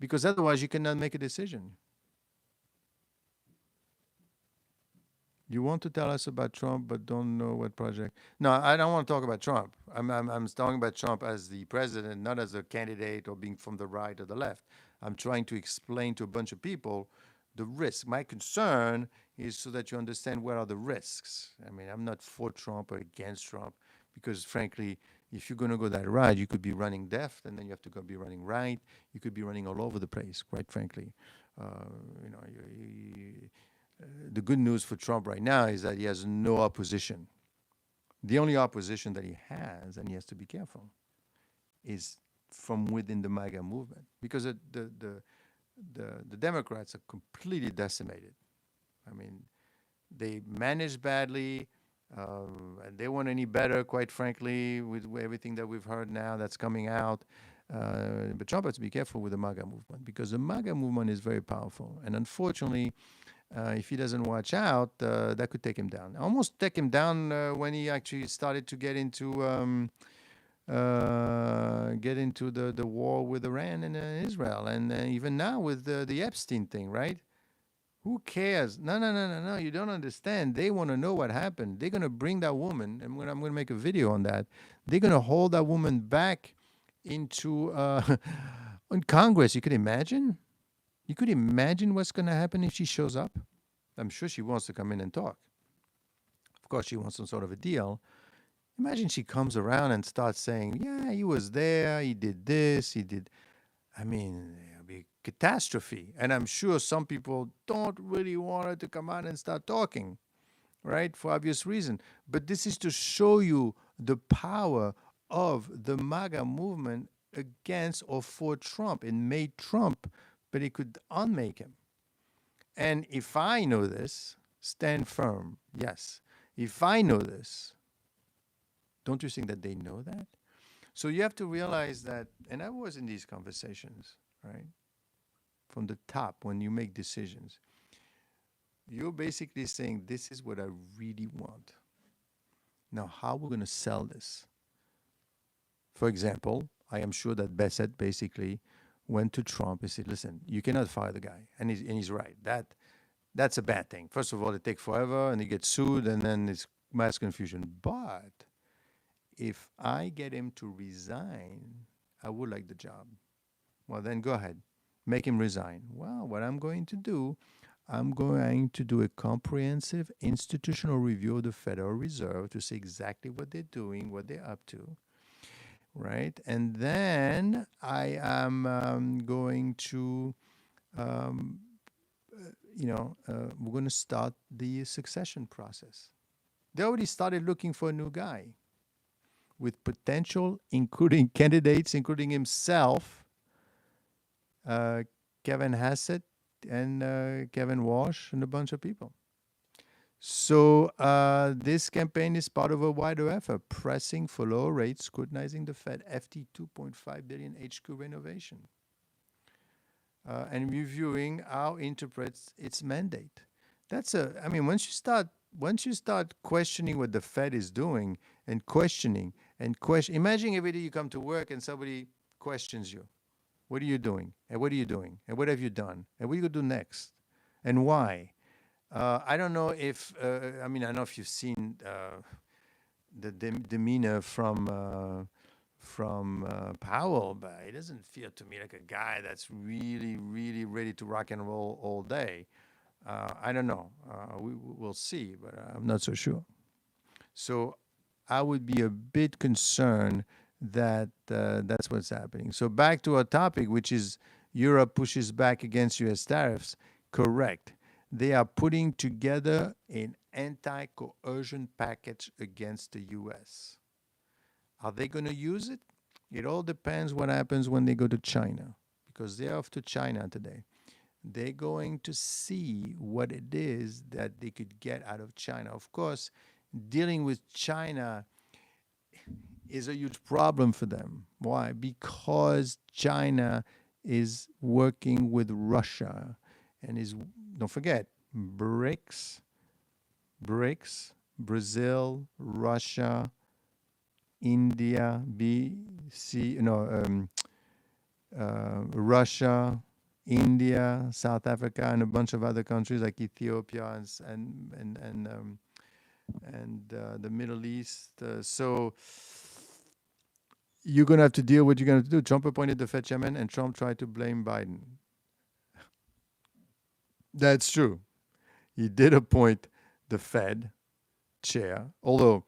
Speaker 1: because otherwise you cannot make a decision. You want to tell us about Trump, but don't know what project? No, I don't want to talk about Trump. I'm talking about Trump as the president, not as a candidate or being from the right or the left. I'm trying to explain to a bunch of people the risk. My concern is so that you understand what are the risks. I mean, I'm not for Trump or against Trump, because frankly, if you're going to go that route, you could be running left, and then you have to go be running right. You could be running all over the place, quite frankly. You know, the good news for Trump right now is that he has no opposition. The only opposition that he has, and he has to be careful, is from within the MAGA movement, because the Democrats are completely decimated. I mean, they managed badly, and they weren't any better, quite frankly, with everything that we've heard now that's coming out. But Trump has to be careful with the MAGA movement, because the MAGA movement is very powerful. And unfortunately, if he doesn't watch out, that could take him down. Almost take him down when he actually started to get into the war with Iran and Israel, and even now with the Epstein thing, right? Who cares? No, no, no, no, no. You don't understand. They want to know what happened. They're going to bring that woman, and I'm going to make a video on that. They're going to hold that woman back into on Congress. You could imagine? You could imagine what's going to happen if she shows up? I'm sure she wants to come in and talk. Of course, she wants some sort of a deal. Imagine she comes around and starts saying, yeah, he was there, he did this, he did. I mean, it'll be a catastrophe. And I'm sure some people don't really want her to come out and start talking, right? For obvious reason. But this is to show you the power of the MAGA movement against or for Trump. It made Trump, but it could unmake him. And if I know this, stand firm. Yes. If I know this, don't you think that they know that? So you have to realize that, and I was in these conversations, right? From the top, when you make decisions, you're basically saying, this is what I really want. Now, how are we going to sell this? For example, I am sure that Bassett basically went to Trump and said, listen, you cannot fire the guy. And he's right. That's a bad thing. First of all, it takes forever, and he gets sued, and then it's mass confusion. But if I get him to resign, I would like the job. Well, then go ahead. Make him resign. Well, what I'm going to do, I'm going to do a comprehensive institutional review of the Federal Reserve to see exactly what they're doing, what they're up to, right? And then I am going to, we're going to start the succession process. They already started looking for a new guy with potential, including candidates, including himself, Kevin Hassett and Kevin Walsh and a bunch of people. So this campaign is part of a wider effort, pressing for lower rates, scrutinizing the Fed FT 2.5 billion HQ renovation, and reviewing how it interprets its mandate. Once you start questioning what the Fed is doing and questioning and imagine every day you come to work and somebody questions you. What are you doing? And what are you doing? And what have you done? And what are you going to do next? And why? I don't know if, I don't know if you've seen the demeanor from Powell, but it doesn't feel to me like a guy that's really, really ready to rock and roll all day. I don't know. We'll see, but I'm not so sure. So I would be a bit concerned that that's what's happening. So back to our topic, which is, Europe pushes back against US tariffs. Correct. They are putting together an anti-coercion package against the US. Are they going to use it? It all depends what happens when they go to China, because they're off to China today. They're going to see what it is that they could get out of China. Of course, dealing with China is a huge problem for them. Why? Because China is working with Russia and is, don't forget, BRICS, Brazil, Russia, India, Russia, India, South Africa, and a bunch of other countries like Ethiopia and the Middle East. So you're going to have to deal with what you're going to do. Trump appointed the Fed chairman, and Trump tried to blame Biden. That's true. He did appoint the Fed chair, although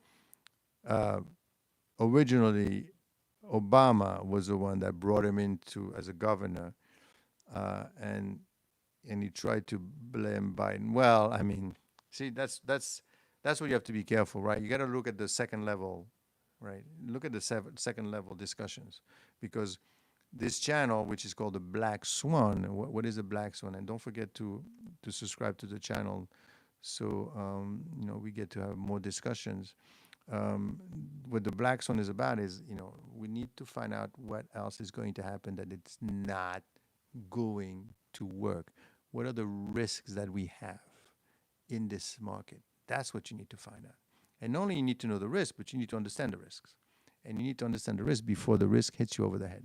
Speaker 1: originally Obama was the one that brought him into as a governor, and he tried to blame Biden. Well, I mean, see, that's what you have to be careful, right? You got to look at the second level, right? Look at the second level discussions, because this channel, which is called the Black Swan, what is a Black Swan? And don't forget to subscribe to the channel, so we get to have more discussions. What the Black Swan is about is, we need to find out what else is going to happen, that it's not going to work. What are the risks that we have in this market? That's what you need to find out. And not only you need to know the risk, but you need to understand the risks. And you need to understand the risk before the risk hits you over the head,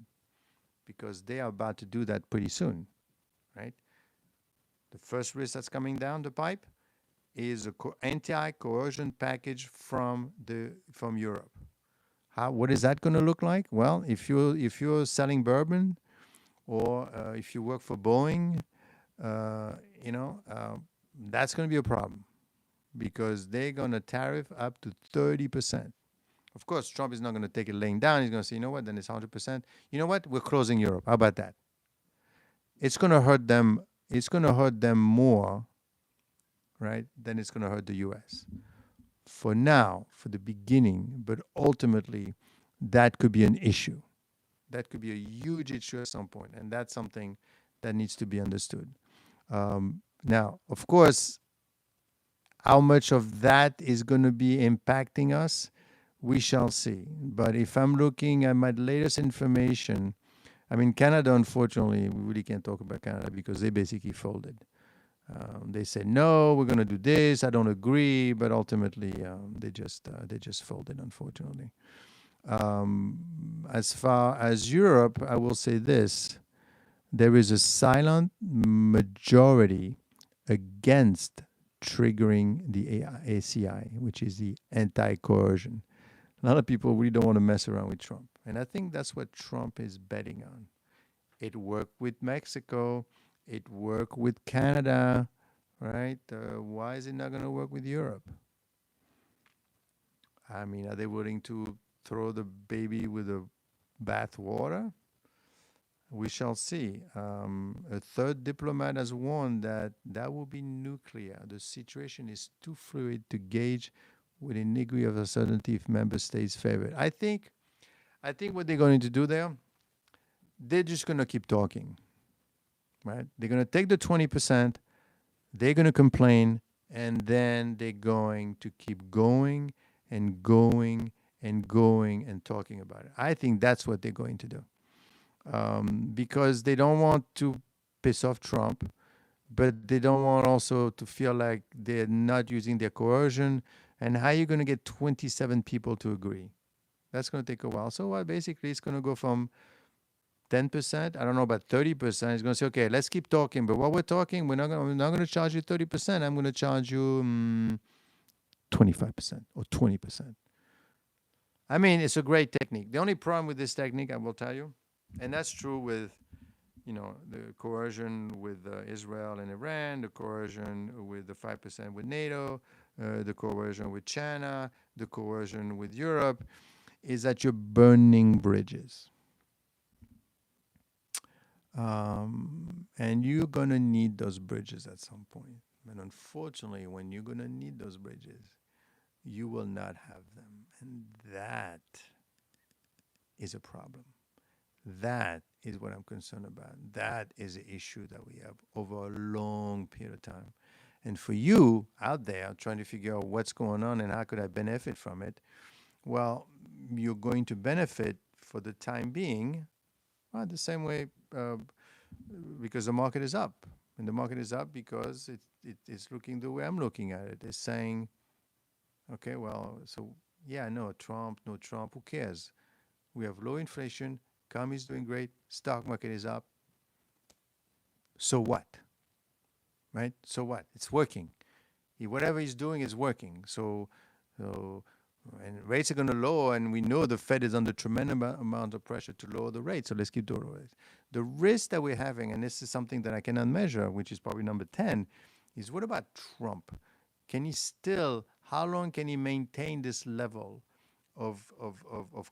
Speaker 1: because they are about to do that pretty soon, right? The first risk that's coming down the pipe is a anti-coercion package from Europe. What is that going to look like? Well, if you're selling bourbon, or if you work for Boeing, that's going to be a problem, because they're going to tariff up to 30%. Of course, Trump is not going to take it laying down. He's going to say, you know what, then it's 100%. You know what, we're closing Europe. How about that? It's going to hurt them. It's going to hurt them more, right, than it's going to hurt the U.S. For now, for the beginning, but ultimately, that could be an issue. That could be a huge issue at some point, and that's something that needs to be understood. Now, of course, how much of that is going to be impacting us, we shall see. But if I'm looking at my latest information, I mean, Canada, unfortunately, we really can't talk about Canada because they basically folded. They said, no, we're going to do this. I don't agree. But ultimately, they just folded, unfortunately. As far as Europe, I will say this. There is a silent majority against triggering the ACI, which is the anti-coercion. A lot of people really don't want to mess around with Trump. And I think that's what Trump is betting on. It worked with Mexico. It worked with Canada, right? Why is it not going to work with Europe? I mean, are they willing to throw the baby with the bath water? We shall see. A third diplomat has warned that will be nuclear. The situation is too fluid to gauge with a degree of certainty if member states favor it. I think what they're going to do there, they're just going to keep talking, right? They're going to take the 20%, they're going to complain, and then they're going to keep going and going and going and talking about it. I think that's what they're going to do. Because they don't want to piss off Trump, but they don't want also to feel like they're not using their coercion. And how are you going to get 27 people to agree? That's going to take a while. So basically, it's going to go from 10%, I don't know, about 30%. It's going to say, okay, let's keep talking. But while we're talking, we're not going to charge you 30%. I'm going to charge you 25% or 20%. I mean, it's a great technique. The only problem with this technique, I will tell you, and that's true with, the coercion with Israel and Iran, the coercion with the 5% with NATO, the coercion with China, the coercion with Europe, is that you're burning bridges. And you're going to need those bridges at some point. And unfortunately, when you're going to need those bridges, you will not have them. And that is a problem. That is what I'm concerned about. That is the issue that we have over a long period of time. And for you out there trying to figure out what's going on and how could I benefit from it, well, you're going to benefit for the time being, well, the same way because the market is up. And the market is up because it's looking the way I'm looking at it. It's saying, okay, well, so yeah, no Trump, who cares? We have low inflation, economy is doing great, stock market is up. So what? Right? So what? It's working. Whatever he's doing is working. So and rates are going to lower, and we know the Fed is under tremendous amount of pressure to lower the rates. So let's keep the rates. The risk that we're having, and this is something that I cannot measure, which is probably number 10, is what about Trump? Can he still, how long can he maintain this level of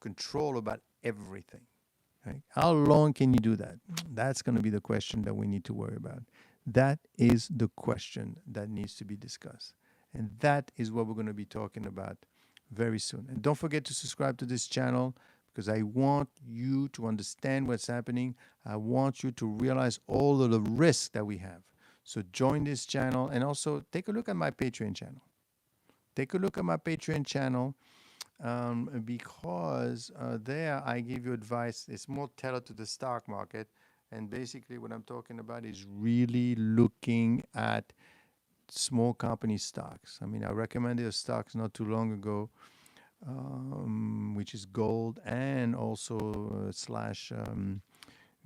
Speaker 1: control about everything? Right? How long can you do that? That's going to be the question that we need to worry about. That is the question that needs to be discussed. And that is what we're going to be talking about very soon. And don't forget to subscribe to this channel because I want you to understand what's happening. I want you to realize all of the risks that we have. So join this channel and also take a look at my Patreon channel. Take a look at my Patreon channel because there I give you advice. It's more tailored to the stock market. And basically what I'm talking about is really looking at small company stocks. I mean, I recommended a stock not too long ago, which is gold and also slash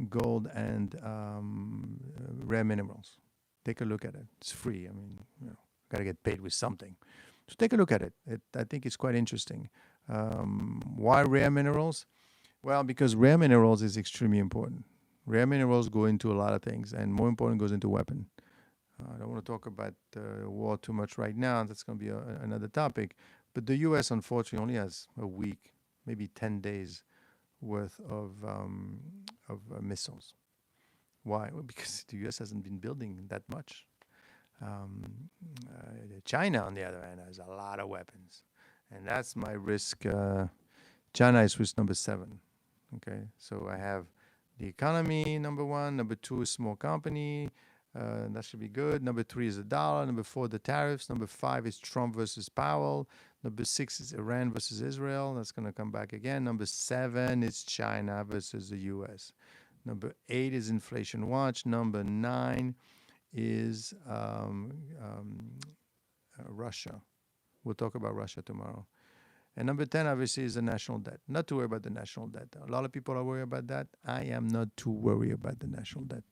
Speaker 1: gold and rare minerals. Take a look at it. It's free. I mean, got to get paid with something. So take a look at it. I think it's quite interesting. Why rare minerals? Well, because rare minerals is extremely important. Rare minerals go into a lot of things, and more important, goes into weapon. I don't want to talk about war too much right now. That's going to be another topic. But the U.S. unfortunately only has a week, maybe 10 days worth of missiles. Why? Well, because the U.S. hasn't been building that much. China, on the other hand, has a lot of weapons. And that's my risk. China is risk number 7. Okay, so I have the economy, number 1. Number 2 is small company. That should be good. Number 3 is the dollar. Number 4, the tariffs. Number 5 is Trump versus Powell. Number 6 is Iran versus Israel. That's going to come back again. Number 7 is China versus the U.S. Number 8 is inflation watch. Number 9 is Russia. We'll talk about Russia tomorrow. And number 10, obviously, is the national debt. Not to worry about the national debt. A lot of people are worried about that. I am not too worried about the national debt.